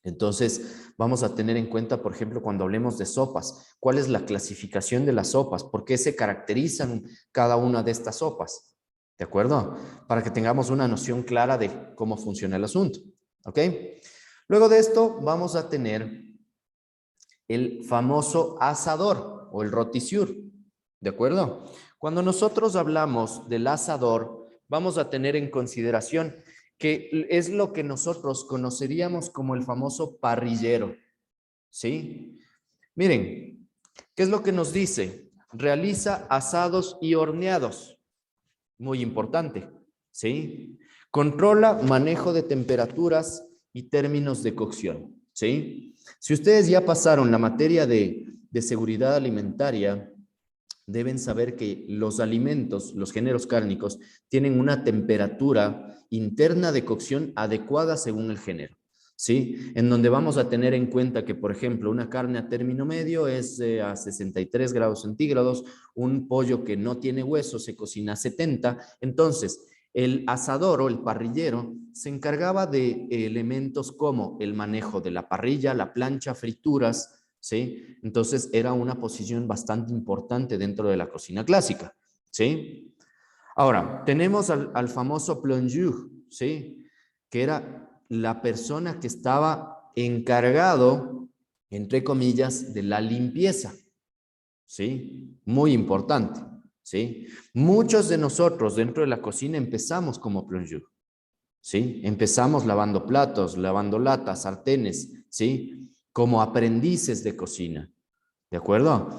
Entonces, vamos a tener en cuenta, por ejemplo, cuando hablemos de sopas, ¿cuál es la clasificación de las sopas? ¿Por qué se caracterizan cada una de estas sopas? ¿De acuerdo? Para que tengamos una noción clara de cómo funciona el asunto. ¿Ok? Luego de esto, vamos a tener el famoso asador o el rotisseur. ¿De acuerdo? Cuando nosotros hablamos del asador, vamos a tener en consideración que es lo que nosotros conoceríamos como el famoso parrillero, ¿sí? Miren, ¿qué es lo que nos dice? Realiza asados y horneados, muy importante, ¿sí? Controla manejo de temperaturas y términos de cocción, ¿sí? Si ustedes ya pasaron la materia de seguridad alimentaria, deben saber que los alimentos, los géneros cárnicos, tienen una temperatura interna de cocción adecuada según el género, ¿sí? En donde vamos a tener en cuenta que, por ejemplo, una carne a término medio es a 63 grados centígrados, un pollo que no tiene hueso se cocina a 70, entonces el asador o el parrillero se encargaba de elementos como el manejo de la parrilla, la plancha, frituras, ¿sí? Entonces era una posición bastante importante dentro de la cocina clásica, ¿sí? Ahora, tenemos al famoso plongeur, ¿sí? Que era la persona que estaba encargado, entre comillas, de la limpieza, ¿sí? Muy importante, ¿sí? Muchos de nosotros dentro de la cocina empezamos como plongeur, ¿sí? Empezamos lavando platos, lavando latas, sartenes, ¿sí? Como aprendices de cocina, ¿de acuerdo?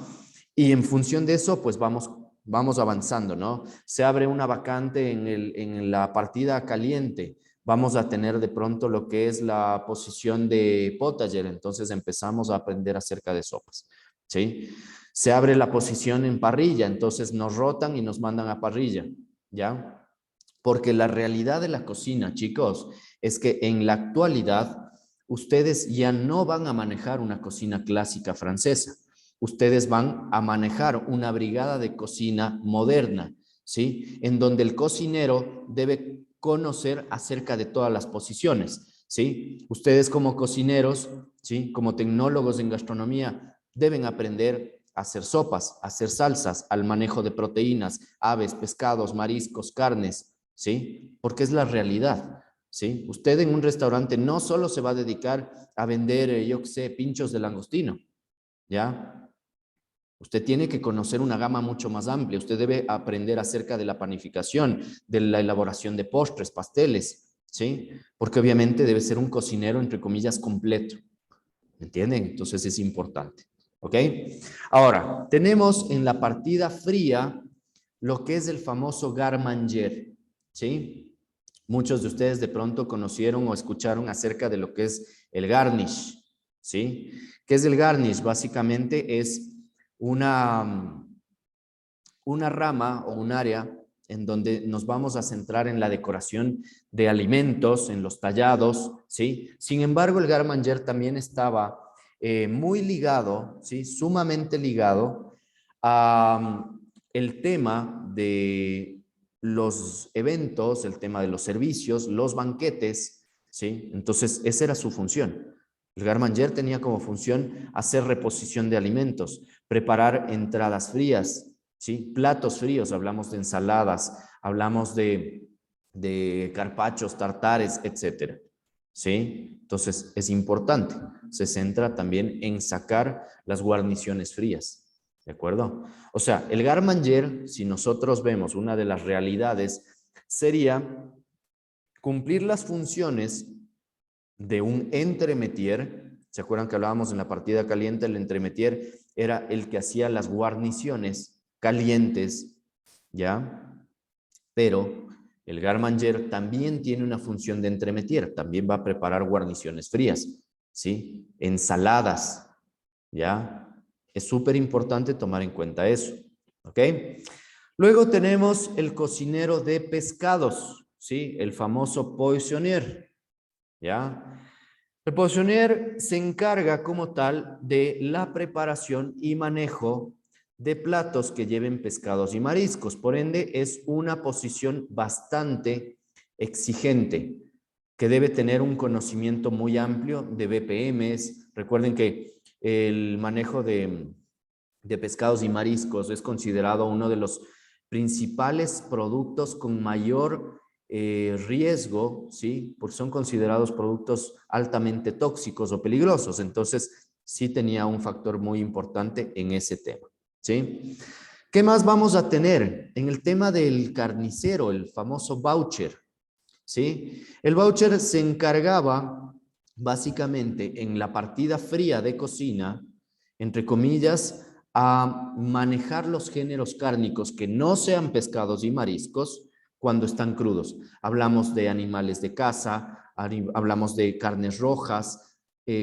Y en función de eso, pues vamos avanzando, ¿no? Se abre una vacante en la partida caliente, vamos a tener de pronto lo que es la posición de potager, entonces empezamos a aprender acerca de sopas, ¿sí? Se abre la posición en parrilla, entonces nos rotan y nos mandan a parrilla, ¿ya? Porque la realidad de la cocina, chicos, es que en la actualidad ustedes ya no van a manejar una cocina clásica francesa. Ustedes van a manejar una brigada de cocina moderna, ¿sí? En donde el cocinero debe conocer acerca de todas las posiciones, ¿sí? Ustedes como cocineros, ¿sí? Como tecnólogos en gastronomía, deben aprender a hacer sopas, a hacer salsas, al manejo de proteínas, aves, pescados, mariscos, carnes, ¿sí? Porque es la realidad, ¿sí? Usted en un restaurante no solo se va a dedicar a vender, yo qué sé, pinchos de langostino, ¿ya? Usted tiene que conocer una gama mucho más amplia. Usted debe aprender acerca de la panificación, de la elaboración de postres, pasteles, ¿sí? Porque obviamente debe ser un cocinero, entre comillas, completo. ¿Me entienden? Entonces es importante, ¿ok? Ahora, tenemos en la partida fría lo que es el famoso garde-manger, ¿sí? Muchos de ustedes de pronto conocieron o escucharon acerca de lo que es el garnish, ¿sí? ¿Qué es el garnish? Básicamente es una rama o un área en donde nos vamos a centrar en la decoración de alimentos, en los tallados, ¿sí? Sin embargo, el garde-manger también estaba muy ligado, ¿sí? Sumamente ligado a el tema de los eventos, el tema de los servicios, los banquetes, ¿sí? Entonces, esa era su función. El garmanger tenía como función hacer reposición de alimentos, preparar entradas frías, ¿sí? Platos fríos, hablamos de ensaladas, hablamos de carpachos, tartares, etcétera, ¿sí? Entonces, es importante. Se centra también en sacar las guarniciones frías. ¿De acuerdo? O sea, el garmanger, si nosotros vemos una de las realidades, sería cumplir las funciones de un entremetier. ¿Se acuerdan que hablábamos en la partida caliente? El entremetier era el que hacía las guarniciones calientes, ¿ya? Pero el garmanger también tiene una función de entremetier, también va a preparar guarniciones frías, ¿sí? Ensaladas, ¿ya? Es súper importante tomar en cuenta eso, ¿ok? Luego tenemos el cocinero de pescados, ¿sí? El famoso poissonnier, ¿ya? El poissonnier se encarga como tal de la preparación y manejo de platos que lleven pescados y mariscos. Por ende, es una posición bastante exigente, que debe tener un conocimiento muy amplio de BPMs. Recuerden que el manejo de pescados y mariscos es considerado uno de los principales productos con mayor riesgo, ¿sí? Porque son considerados productos altamente tóxicos o peligrosos. Entonces, sí tenía un factor muy importante en ese tema, ¿sí? ¿Qué más vamos a tener? En el tema del carnicero, el famoso voucher, ¿sí? El voucher se encargaba básicamente en la partida fría de cocina, entre comillas, a manejar los géneros cárnicos que no sean pescados y mariscos cuando están crudos. Hablamos de animales de caza, hablamos de carnes rojas,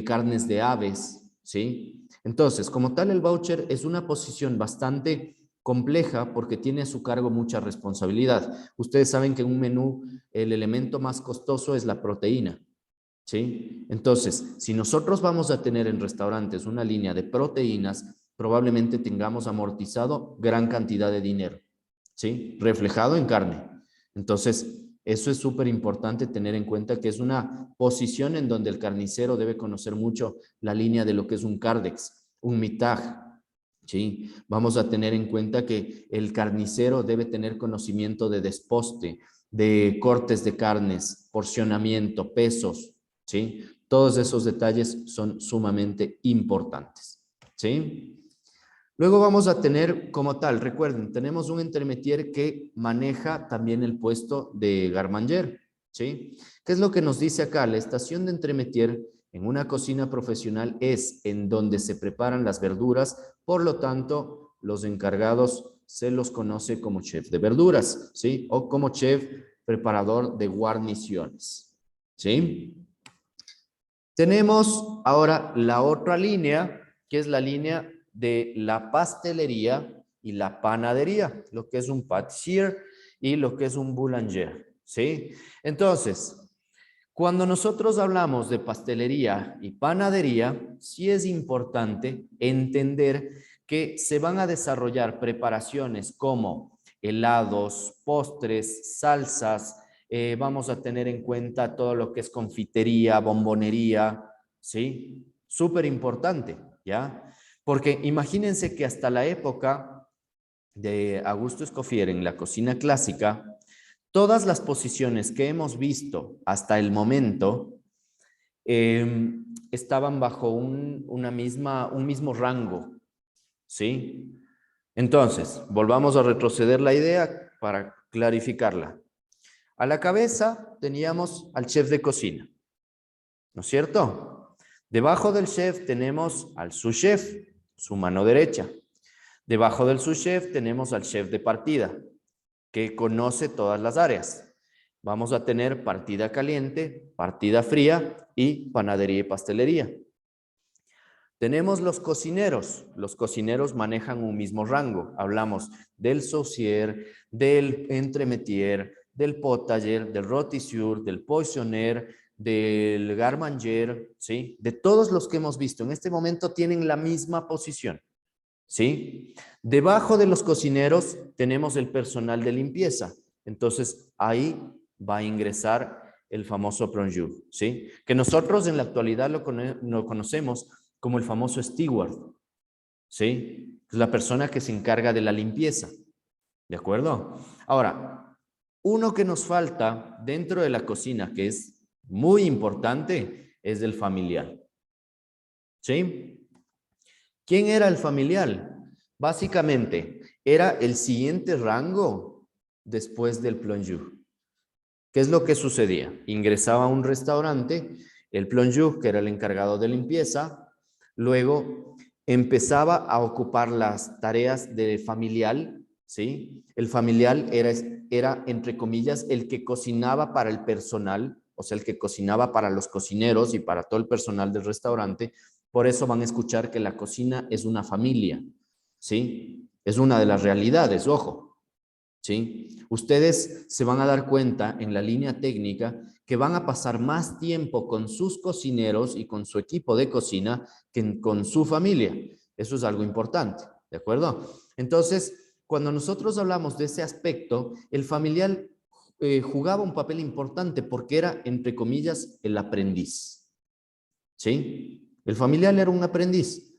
carnes de aves, ¿sí? Entonces, como tal, el voucher es una posición bastante compleja porque tiene a su cargo mucha responsabilidad. Ustedes saben que en un menú el elemento más costoso es la proteína, ¿sí? Entonces, si nosotros vamos a tener en restaurantes una línea de proteínas, probablemente tengamos amortizado gran cantidad de dinero, ¿sí? Reflejado en carne. Entonces, eso es súper importante tener en cuenta que es una posición en donde el carnicero debe conocer mucho la línea de lo que es un cardex, un mitaj, ¿sí? Vamos a tener en cuenta que el carnicero debe tener conocimiento de desposte, de cortes de carnes, porcionamiento, pesos, ¿sí? Todos esos detalles son sumamente importantes, ¿sí? Luego vamos a tener como tal, recuerden, tenemos un entremetier que maneja también el puesto de garmanger, ¿sí? ¿Qué es lo que nos dice acá? La estación de entremetier en una cocina profesional es en donde se preparan las verduras, por lo tanto, los encargados se los conoce como chef de verduras, ¿sí? O como chef preparador de guarniciones, ¿sí? Tenemos ahora la otra línea, que es la línea de la pastelería y la panadería, lo que es un pâtissier y lo que es un boulanger, ¿sí? Entonces, cuando nosotros hablamos de pastelería y panadería, sí es importante entender que se van a desarrollar preparaciones como helados, postres, salsas, vamos a tener en cuenta todo lo que es confitería, bombonería, ¿sí? Súper importante, ¿ya? Porque imagínense que hasta la época de Augusto Escoffier en la cocina clásica, todas las posiciones que hemos visto hasta el momento estaban bajo un mismo rango, ¿sí? Entonces, volvamos a retroceder la idea para clarificarla. A la cabeza teníamos al chef de cocina, ¿no es cierto? Debajo del chef tenemos al sous-chef, su mano derecha. Debajo del sous-chef tenemos al chef de partida, que conoce todas las áreas. Vamos a tener partida caliente, partida fría y panadería y pastelería. Tenemos los cocineros. Los cocineros manejan un mismo rango. Hablamos del saucier, del entremetier, del potager, del rôtisseur, del poissonnier, del garmanger, ¿sí? De todos los que hemos visto en este momento tienen la misma posición, ¿sí? Debajo de los cocineros tenemos el personal de limpieza. Entonces, ahí va a ingresar el famoso plongeur, ¿sí? Que nosotros en la actualidad lo conocemos como el famoso steward, ¿sí? Es la persona que se encarga de la limpieza, ¿de acuerdo? Ahora, uno que nos falta dentro de la cocina, que es muy importante, es el familiar, ¿sí? ¿Quién era el familiar? Básicamente, era el siguiente rango después del plongeur. ¿Qué es lo que sucedía? Ingresaba a un restaurante, el plongeur, que era el encargado de limpieza, luego empezaba a ocupar las tareas de familiar, ¿sí? El familiar era, entre comillas, el que cocinaba para el personal, o sea, el que cocinaba para los cocineros y para todo el personal del restaurante. Por eso van a escuchar que la cocina es una familia, ¿sí? Es una de las realidades, ojo. ¿Sí? Ustedes se van a dar cuenta en la línea técnica que van a pasar más tiempo con sus cocineros y con su equipo de cocina que con su familia. Eso es algo importante, ¿de acuerdo? Entonces, cuando nosotros hablamos de ese aspecto, el familiar jugaba un papel importante porque era, entre comillas, el aprendiz. ¿Sí? El familiar era un aprendiz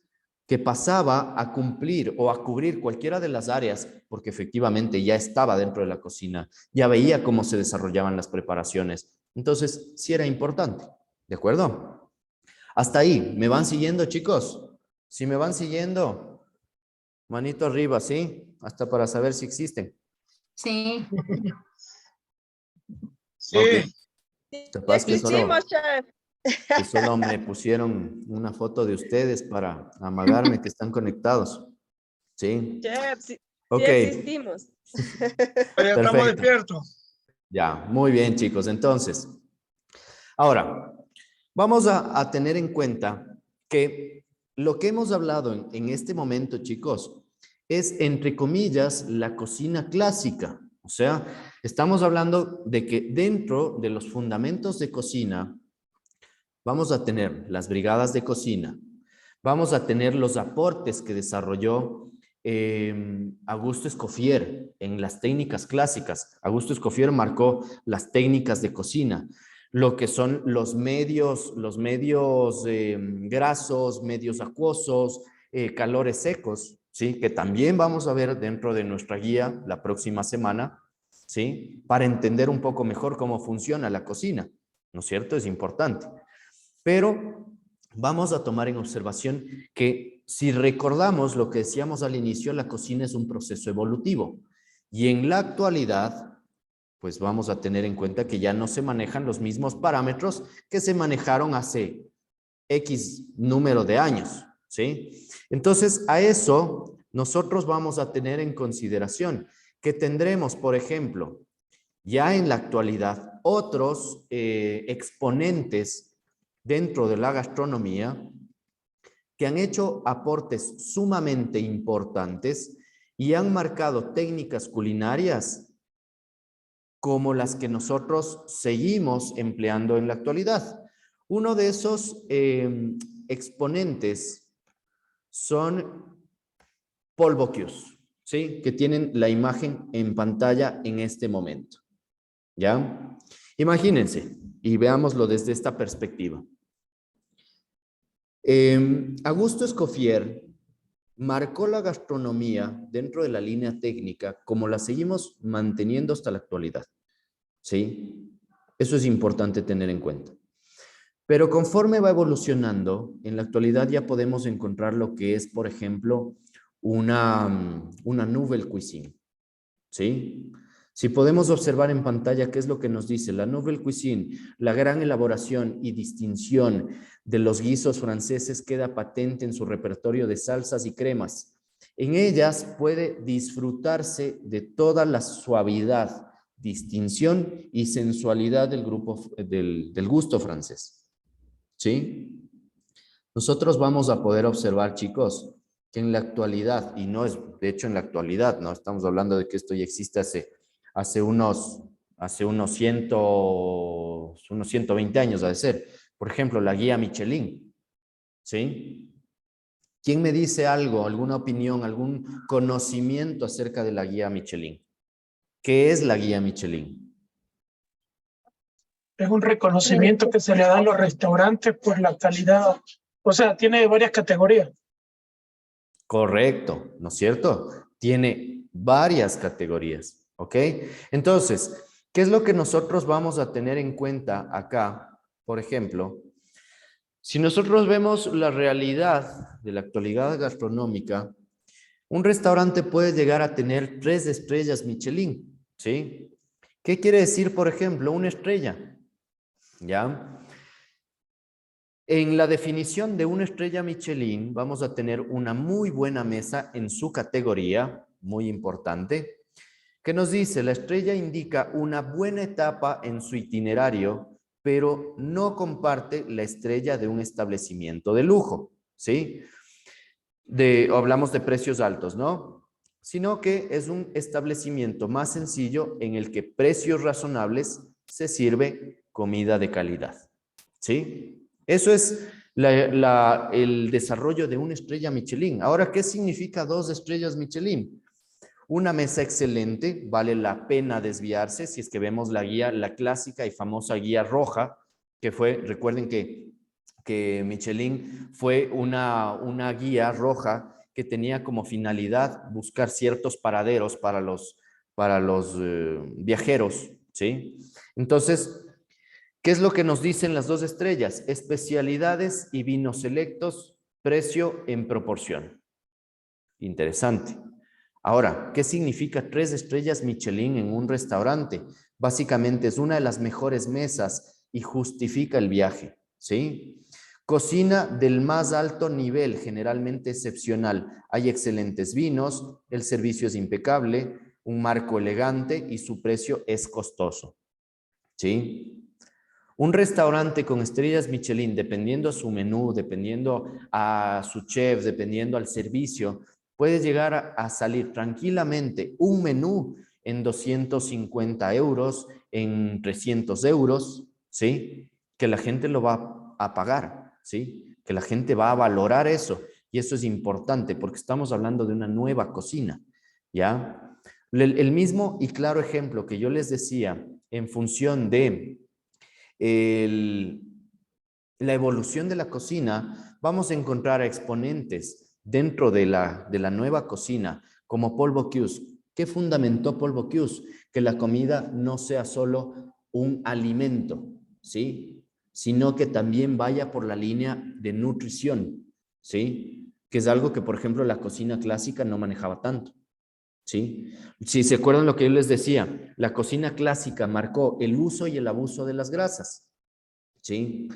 que pasaba a cumplir o a cubrir cualquiera de las áreas, porque efectivamente ya estaba dentro de la cocina, ya veía cómo se desarrollaban las preparaciones. Entonces, sí era importante, ¿de acuerdo? Hasta ahí, ¿me van siguiendo, chicos? Si me van siguiendo, manito arriba, ¿sí? Hasta para saber si existen. Sí. Sí. Ok. Sí, Capaz que existimos, chef. solo me pusieron una foto de ustedes para amagarme que están conectados. ¿Sí? Chef, sí, sí Ok, existimos. Ya estamos perfecto. despiertos. Ya, muy bien, chicos. Entonces, ahora, vamos a tener en cuenta que lo que hemos hablado en este momento, chicos, es, entre comillas, la cocina clásica. O sea, estamos hablando de que dentro de los fundamentos de cocina vamos a tener las brigadas de cocina, vamos a tener los aportes que desarrolló Augusto Escoffier en las técnicas clásicas. Augusto Escoffier marcó las técnicas de cocina, lo que son los medios grasos, medios acuosos, calores secos, ¿sí? Que también vamos a ver dentro de nuestra guía la próxima semana, ¿sí? Para entender un poco mejor cómo funciona la cocina, ¿no es cierto? Es importante. Pero vamos a tomar en observación que si recordamos lo que decíamos al inicio, la cocina es un proceso evolutivo. Y en la actualidad, pues vamos a tener en cuenta que ya no se manejan los mismos parámetros que se manejaron hace X número de años, ¿sí? Entonces, a eso nosotros vamos a tener en consideración que tendremos, por ejemplo, ya en la actualidad, otros exponentes dentro de la gastronomía que han hecho aportes sumamente importantes y han marcado técnicas culinarias como las que nosotros seguimos empleando en la actualidad. Uno de esos exponentes son Paul Bocuse, ¿sí? Que tienen la imagen en pantalla en este momento. ¿Ya? Imagínense y veámoslo desde esta perspectiva. Augusto Escoffier marcó la gastronomía dentro de la línea técnica como la seguimos manteniendo hasta la actualidad. ¿Sí? Eso es importante tener en cuenta. Pero conforme va evolucionando, en la actualidad ya podemos encontrar lo que es, por ejemplo, una nouvelle cuisine. ¿Sí? Si podemos observar en pantalla qué es lo que nos dice la nouvelle cuisine, la gran elaboración y distinción de los guisos franceses queda patente en su repertorio de salsas y cremas. En ellas puede disfrutarse de toda la suavidad, distinción y sensualidad del gusto francés. ¿Sí? Nosotros vamos a poder observar, chicos, que en la actualidad, y no es, de hecho en la actualidad, no estamos hablando de que esto ya existe hace unos 120 años, ha de ser. Por ejemplo, la guía Michelin, ¿sí? ¿Quién me dice algo, alguna opinión, algún conocimiento acerca de la guía Michelin? ¿Qué es la guía Michelin? Es un reconocimiento que se le da a los restaurantes por la calidad. O sea, tiene varias categorías. Correcto, ¿no es cierto? Tiene varias categorías, ¿ok? Entonces, ¿qué es lo que nosotros vamos a tener en cuenta acá? Por ejemplo, si nosotros vemos la realidad de la actualidad gastronómica, un restaurante puede llegar a tener 3 estrellas Michelin, ¿sí? ¿Qué quiere decir, por ejemplo, una estrella? ¿Ya? En la definición de una estrella Michelin, vamos a tener una muy buena mesa en su categoría, muy importante, que nos dice, la estrella indica una buena etapa en su itinerario, pero no comparte la estrella de un establecimiento de lujo, ¿sí? Hablamos de precios altos, ¿no? Sino que es un establecimiento más sencillo en el que precios razonables se sirve comida de calidad, ¿sí? Eso es el desarrollo de una estrella Michelin. Ahora, ¿qué significa 2 estrellas Michelin? Una mesa excelente, vale la pena desviarse si es que vemos la guía, la clásica y famosa guía roja, que fue, recuerden que Michelin fue una guía roja que tenía como finalidad buscar ciertos paraderos para los viajeros, ¿sí? Entonces, ¿qué es lo que nos dicen las 2 estrellas? Especialidades y vinos selectos, precio en proporción. Interesante. Ahora, ¿qué significa 3 estrellas Michelin en un restaurante? Básicamente es una de las mejores mesas y justifica el viaje, ¿sí? Cocina del más alto nivel, generalmente excepcional. Hay excelentes vinos, el servicio es impecable, un marco elegante y su precio es costoso, ¿sí? Un restaurante con estrellas Michelin, dependiendo a su menú, dependiendo a su chef, dependiendo al servicio, puede llegar a salir tranquilamente un menú en 250 euros, en 300 euros, ¿sí? Que la gente lo va a pagar, ¿sí? Que la gente va a valorar eso. Y eso es importante porque estamos hablando de una nueva cocina, ¿ya? El mismo y claro ejemplo que yo les decía en función de la evolución de la cocina, vamos a encontrar exponentes dentro de la nueva cocina, como Paul Bocuse. ¿Qué fundamentó Paul Bocuse? Que la comida no sea solo un alimento, ¿sí? Sino que también vaya por la línea de nutrición, ¿sí? Que es algo que, por ejemplo, la cocina clásica no manejaba tanto, ¿sí? Si se acuerdan lo que yo les decía, la cocina clásica marcó el uso y el abuso de las grasas, ¿sí?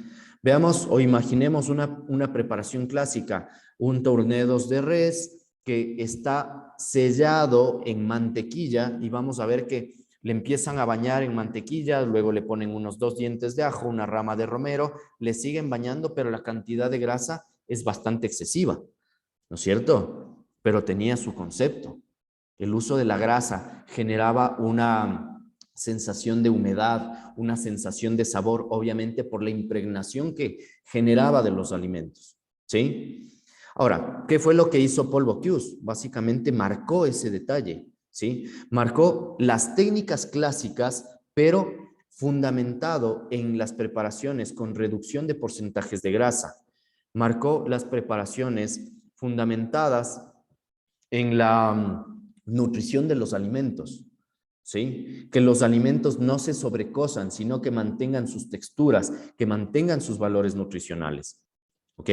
Veamos o imaginemos una preparación clásica, un tornedos de res que está sellado en mantequilla y vamos a ver que le empiezan a bañar en mantequilla, luego le ponen unos 2 dientes de ajo, una rama de romero, le siguen bañando, pero la cantidad de grasa es bastante excesiva, ¿no es cierto? Pero tenía su concepto. El uso de la grasa generaba una sensación de humedad, una sensación de sabor, obviamente por la impregnación que generaba de los alimentos, ¿sí? Ahora, ¿qué fue lo que hizo Paul Bocuse? Básicamente marcó ese detalle, ¿sí? Marcó las técnicas clásicas, pero fundamentado en las preparaciones con reducción de porcentajes de grasa. Marcó las preparaciones fundamentadas en la nutrición de los alimentos, ¿sí? Que los alimentos no se sobrecosan, sino que mantengan sus texturas, que mantengan sus valores nutricionales, ¿ok?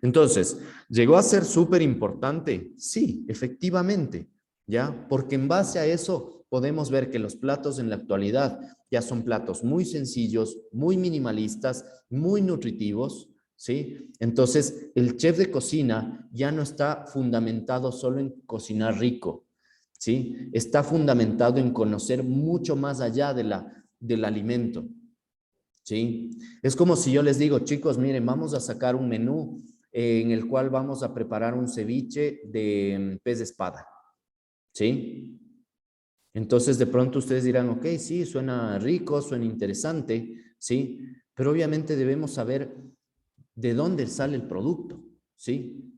Entonces, ¿llegó a ser súper importante? Sí, efectivamente, ¿ya? Porque en base a eso podemos ver que los platos en la actualidad ya son platos muy sencillos, muy minimalistas, muy nutritivos, ¿sí? Entonces, el chef de cocina ya no está fundamentado solo en cocinar rico, ¿sí? Está fundamentado en conocer mucho más allá del alimento, ¿sí? Es como si yo les digo, chicos, miren, vamos a sacar un menú en el cual vamos a preparar un ceviche de pez de espada, ¿sí? Entonces, de pronto ustedes dirán, ok, sí, suena rico, suena interesante, ¿sí? Pero obviamente debemos saber de dónde sale el producto, ¿sí?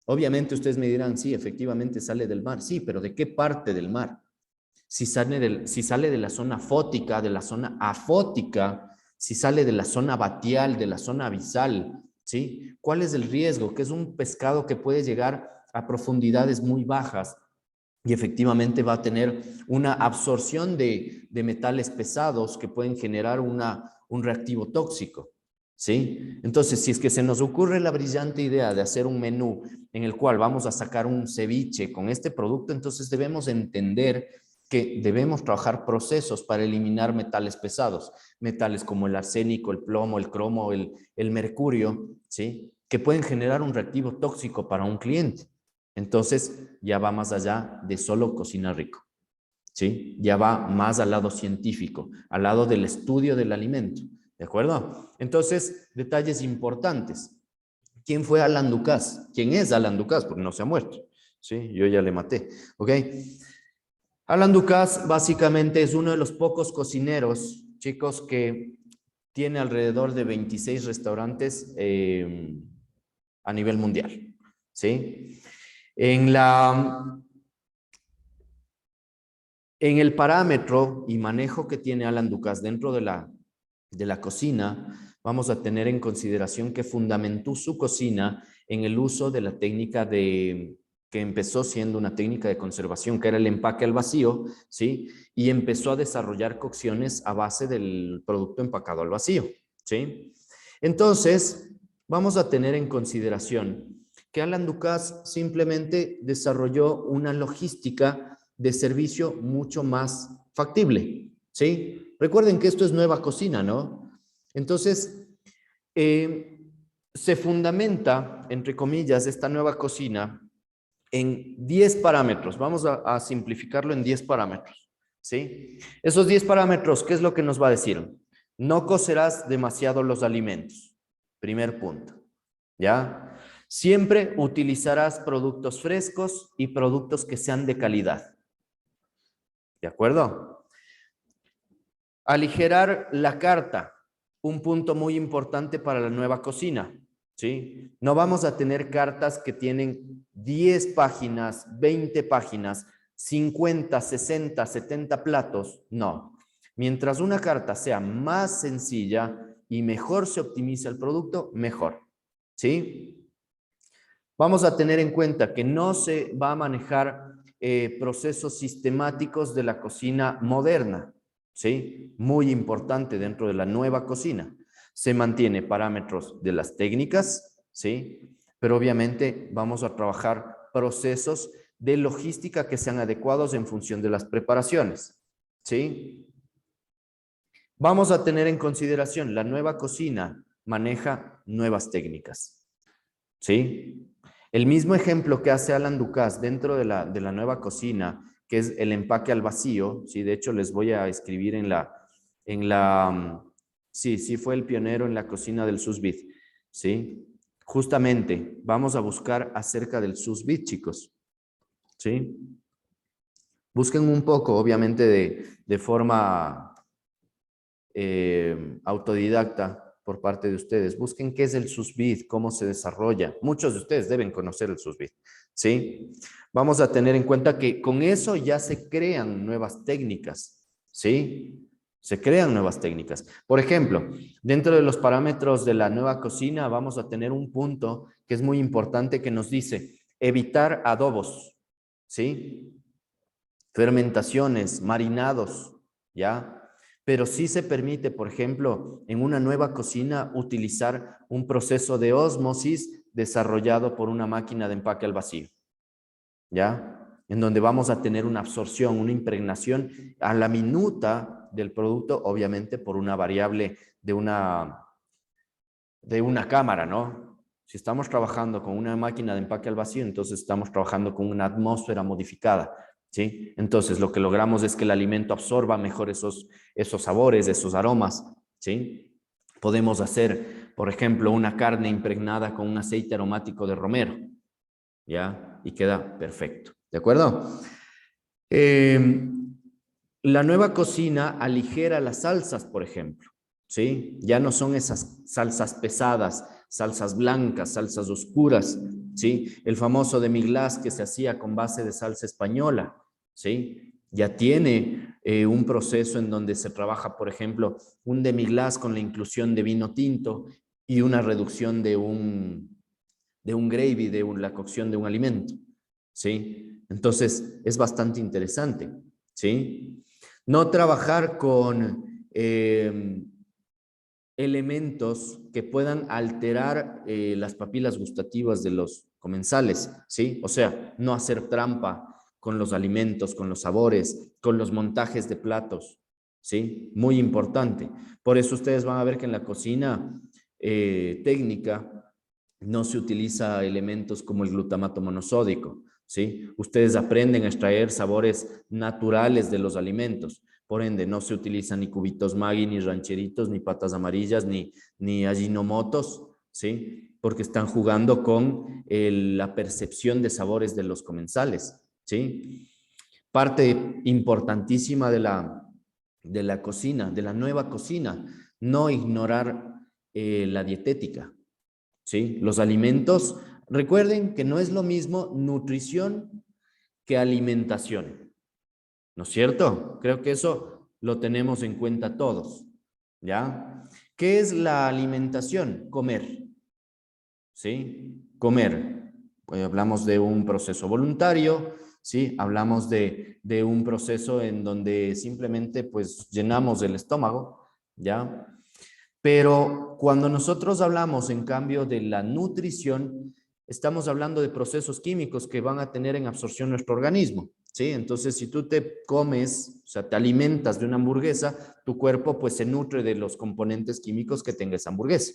Obviamente ustedes me dirán, sí, efectivamente sale del mar, sí, pero ¿de qué parte del mar? si sale de la zona fótica, de la zona afótica, si sale de la zona batial, de la zona abisal, ¿sí? ¿Cuál es el riesgo? Que es un pescado que puede llegar a profundidades muy bajas y efectivamente va a tener una absorción de metales pesados que pueden generar un reactivo tóxico, ¿sí? Entonces, si es que se nos ocurre la brillante idea de hacer un menú en el cual vamos a sacar un ceviche con este producto, entonces debemos entender que debemos trabajar procesos para eliminar metales pesados, metales como el arsénico, el plomo, el cromo, el mercurio, ¿sí? Que pueden generar un reactivo tóxico para un cliente. Entonces, ya va más allá de solo cocinar rico, ¿sí? Ya va más al lado científico, al lado del estudio del alimento, ¿de acuerdo? Entonces, detalles importantes. ¿Quién fue Alan Ducasse? ¿Quién es Alan Ducasse? Porque no se ha muerto, ¿sí? Yo ya le maté, ¿ok? Alan Ducasse básicamente es uno de los pocos cocineros, chicos, que tiene alrededor de 26 restaurantes a nivel mundial, ¿sí? En el parámetro y manejo que tiene Alan Ducasse dentro de la cocina, vamos a tener en consideración que fundamentó su cocina en el uso de la técnica que empezó siendo una técnica de conservación, que era el empaque al vacío, ¿sí? Y empezó a desarrollar cocciones a base del producto empacado al vacío, ¿sí? Entonces, vamos a tener en consideración que Alan Ducasse simplemente desarrolló una logística de servicio mucho más factible, ¿sí? Recuerden que esto es nueva cocina, ¿no? Entonces, se fundamenta, entre comillas, esta nueva cocina en 10 parámetros. Vamos a simplificarlo en 10 parámetros, ¿sí? Esos 10 parámetros, ¿qué es lo que nos va a decir? No cocerás demasiado los alimentos. Primer punto, ¿ya? Siempre utilizarás productos frescos y productos que sean de calidad. ¿De acuerdo? Aligerar la carta, un punto muy importante para la nueva cocina, ¿sí? No vamos a tener cartas que tienen 10 páginas, 20 páginas, 50, 60, 70 platos, no. Mientras una carta sea más sencilla y mejor se optimiza el producto, mejor, ¿sí? Vamos a tener en cuenta que no se va a manejar procesos sistemáticos de la cocina moderna, ¿sí? Muy importante dentro de la nueva cocina. Se mantiene parámetros de las técnicas, ¿sí? Pero obviamente vamos a trabajar procesos de logística que sean adecuados en función de las preparaciones, ¿sí? Vamos a tener en consideración la nueva cocina maneja nuevas técnicas, ¿sí? El mismo ejemplo que hace Alan Ducasse dentro de la nueva cocina, que es el empaque al vacío, ¿sí? De hecho, les voy a escribir sí, fue el pionero en la cocina del sous vide, ¿sí? Justamente, vamos a buscar acerca del sous vide, chicos, ¿sí? Busquen un poco, obviamente, de forma autodidacta, por parte de ustedes. Busquen qué es el sous vide, cómo se desarrolla. Muchos de ustedes deben conocer el sous vide, ¿sí? Vamos a tener en cuenta que con eso ya se crean nuevas técnicas, ¿sí? Se crean nuevas técnicas. Por ejemplo, dentro de los parámetros de la nueva cocina vamos a tener un punto que es muy importante que nos dice evitar adobos, ¿sí? Fermentaciones, marinados, ¿ya? Pero sí se permite, por ejemplo, en una nueva cocina utilizar un proceso de ósmosis desarrollado por una máquina de empaque al vacío, ¿ya? En donde vamos a tener una absorción, una impregnación a la minuta del producto, obviamente por una variable de una cámara, ¿no? Si estamos trabajando con una máquina de empaque al vacío, entonces estamos trabajando con una atmósfera modificada, ¿sí? Entonces, lo que logramos es que el alimento absorba mejor esos sabores, esos aromas, ¿sí? Podemos hacer, por ejemplo, una carne impregnada con un aceite aromático de romero, ¿ya? Y queda perfecto, ¿de acuerdo? La nueva cocina aligera las salsas, por ejemplo, ¿sí? Ya no son esas salsas pesadas, salsas blancas, salsas oscuras, ¿sí? El famoso demi-glace que se hacía con base de salsa española, ¿sí? ya tiene un proceso en donde se trabaja, por ejemplo, un demi-glace con la inclusión de vino tinto y una reducción de un gravy, la cocción de un alimento, ¿sí? Entonces, es bastante interesante, ¿sí? No trabajar con elementos que puedan alterar las papilas gustativas de los comensales, ¿sí? O sea, no hacer trampa con los alimentos, con los sabores, con los montajes de platos, ¿sí? Muy importante. Por eso ustedes van a ver que en la cocina técnica no se utiliza elementos como el glutamato monosódico, ¿sí? Ustedes aprenden a extraer sabores naturales de los alimentos. Por ende, no se utilizan ni cubitos Maggi, ni rancheritos, ni patas amarillas, ni ajinomotos, ¿sí? Porque están jugando con la percepción de sabores de los comensales, ¿sí? Parte importantísima de la cocina, de la nueva cocina, no ignorar la dietética, ¿sí? Los alimentos, recuerden que no es lo mismo nutrición que alimentación, ¿no es cierto? Creo que eso lo tenemos en cuenta todos, ¿ya? ¿Qué es la alimentación? Comer, ¿sí? Comer. Pues hablamos de un proceso voluntario, ¿sí? Hablamos de un proceso en donde simplemente pues llenamos el estómago, ¿ya? Pero cuando nosotros hablamos, en cambio, de la nutrición, estamos hablando de procesos químicos que van a tener en absorción nuestro organismo, ¿sí? Entonces, si tú te comes, o sea, te alimentas de una hamburguesa, tu cuerpo pues se nutre de los componentes químicos que tenga esa hamburguesa,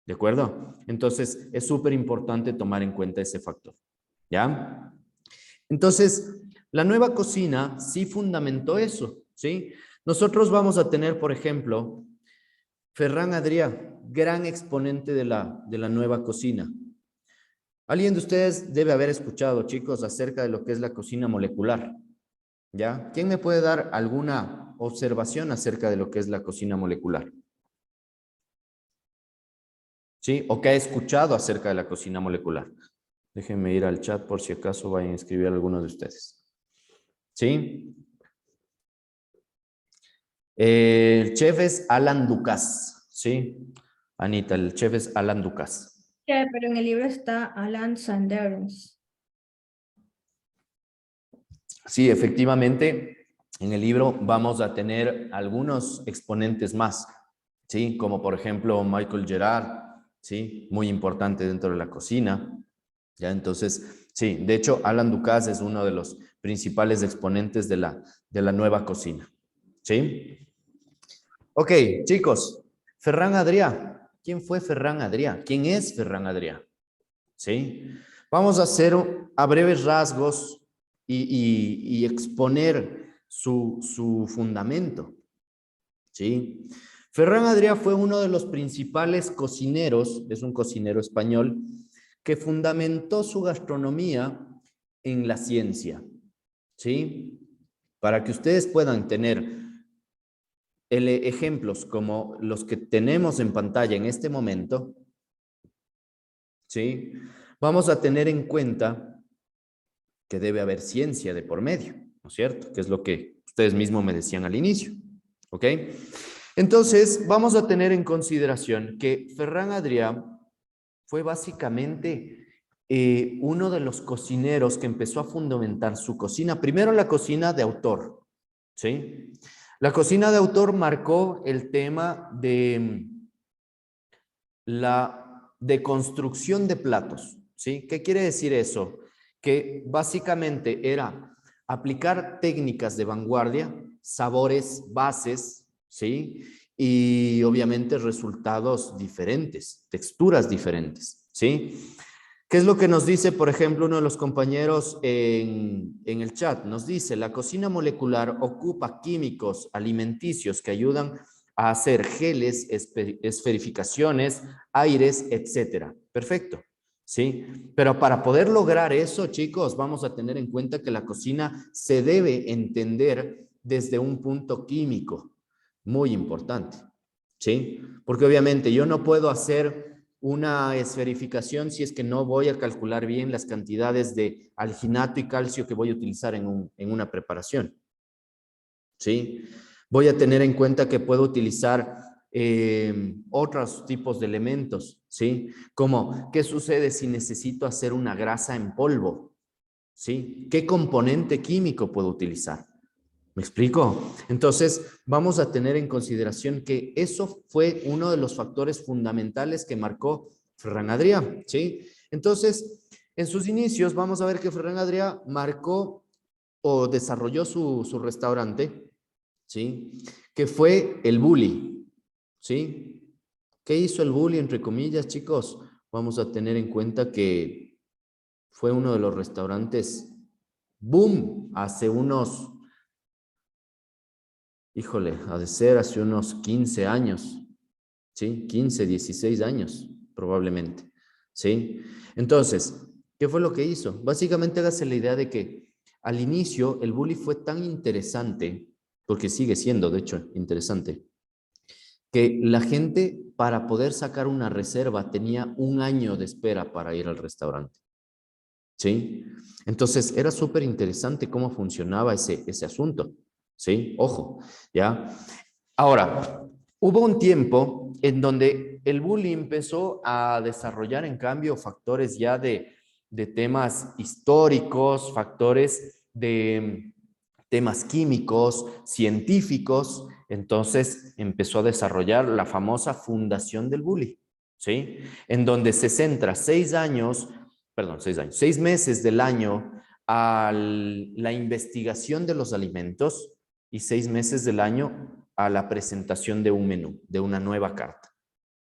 ¿de acuerdo? Entonces, es súper importante tomar en cuenta ese factor, ¿ya? Entonces, la nueva cocina sí fundamentó eso, ¿sí? Nosotros vamos a tener, por ejemplo, Ferran Adrià, gran exponente de la nueva cocina. Alguien de ustedes debe haber escuchado, chicos, acerca de lo que es la cocina molecular, ¿ya? ¿Quién me puede dar alguna observación acerca de lo que es la cocina molecular? ¿Sí? ¿O que ha escuchado acerca de la cocina molecular? Déjenme ir al chat por si acaso vayan a escribir algunos de ustedes. ¿Sí? El chef es Alan Ducasse, ¿sí? Anita, el chef es Alan Ducasse. Sí, pero en el libro está Alan Sanders. Sí, efectivamente, en el libro vamos a tener algunos exponentes más, ¿sí? Como por ejemplo Michael Gerard, ¿sí? Muy importante dentro de la cocina, ¿ya? Entonces, sí, de hecho, Alan Ducasse es uno de los principales exponentes de la nueva cocina, ¿sí? Ok, chicos, Ferran Adrià. ¿Quién fue Ferran Adrià? ¿Quién es Ferran Adrià? ¿Sí? Vamos a hacer a breves rasgos y exponer su fundamento, ¿sí? Ferran Adrià fue uno de los principales cocineros, es un cocinero español, que fundamentó su gastronomía en la ciencia, ¿sí? Para que ustedes puedan tener ejemplos como los que tenemos en pantalla en este momento, ¿sí? Vamos a tener en cuenta que debe haber ciencia de por medio, ¿no es cierto? Que es lo que ustedes mismos me decían al inicio, ¿ok? Entonces, vamos a tener en consideración que Ferran Adrià fue básicamente uno de los cocineros que empezó a fundamentar su cocina. Primero la cocina de autor, ¿sí? La cocina de autor marcó el tema de la deconstrucción de platos, ¿sí? ¿Qué quiere decir eso? Que básicamente era aplicar técnicas de vanguardia, sabores, bases, ¿sí? Y obviamente resultados diferentes, texturas diferentes, ¿sí? ¿Qué es lo que nos dice, por ejemplo, uno de los compañeros en el chat? Nos dice, la cocina molecular ocupa químicos alimenticios que ayudan a hacer geles, esferificaciones, aires, etcétera. Perfecto, ¿sí? Pero para poder lograr eso, chicos, vamos a tener en cuenta que la cocina se debe entender desde un punto químico, muy importante, ¿sí? Porque obviamente yo no puedo hacer una esferificación si es que no voy a calcular bien las cantidades de alginato y calcio que voy a utilizar en una preparación, ¿sí? Voy a tener en cuenta que puedo utilizar otros tipos de elementos, ¿sí? Como, ¿qué sucede si necesito hacer una grasa en polvo? ¿Sí? ¿Qué componente químico puedo utilizar? ¿Me explico? Entonces, vamos a tener en consideración que eso fue uno de los factores fundamentales que marcó Ferran Adrià, ¿sí? Entonces, en sus inicios, vamos a ver que Ferran Adrià marcó o desarrolló su restaurante, ¿sí? Que fue el Bulli, ¿sí? ¿Qué hizo el Bulli, entre comillas, chicos? Vamos a tener en cuenta que fue uno de los restaurantes boom hace unos... Híjole, ha de ser hace unos 15 años, ¿sí? 15, 16 años, probablemente, ¿sí? Entonces, ¿qué fue lo que hizo? Básicamente hágase la idea de que al inicio el Bulli fue tan interesante, porque sigue siendo, de hecho, interesante, que la gente para poder sacar una reserva tenía 1 año de espera para ir al restaurante, ¿sí? Entonces, era súper interesante cómo funcionaba ese asunto. ¿Sí? Ojo, ¿ya? Ahora, hubo un tiempo en donde el Bulli empezó a desarrollar, en cambio, factores ya de temas históricos, factores de temas químicos, científicos. Entonces, empezó a desarrollar la famosa fundación del Bulli, ¿sí? En donde se centra 6 meses del año a la investigación de los alimentos y 6 meses del año a la presentación de un menú, de una nueva carta,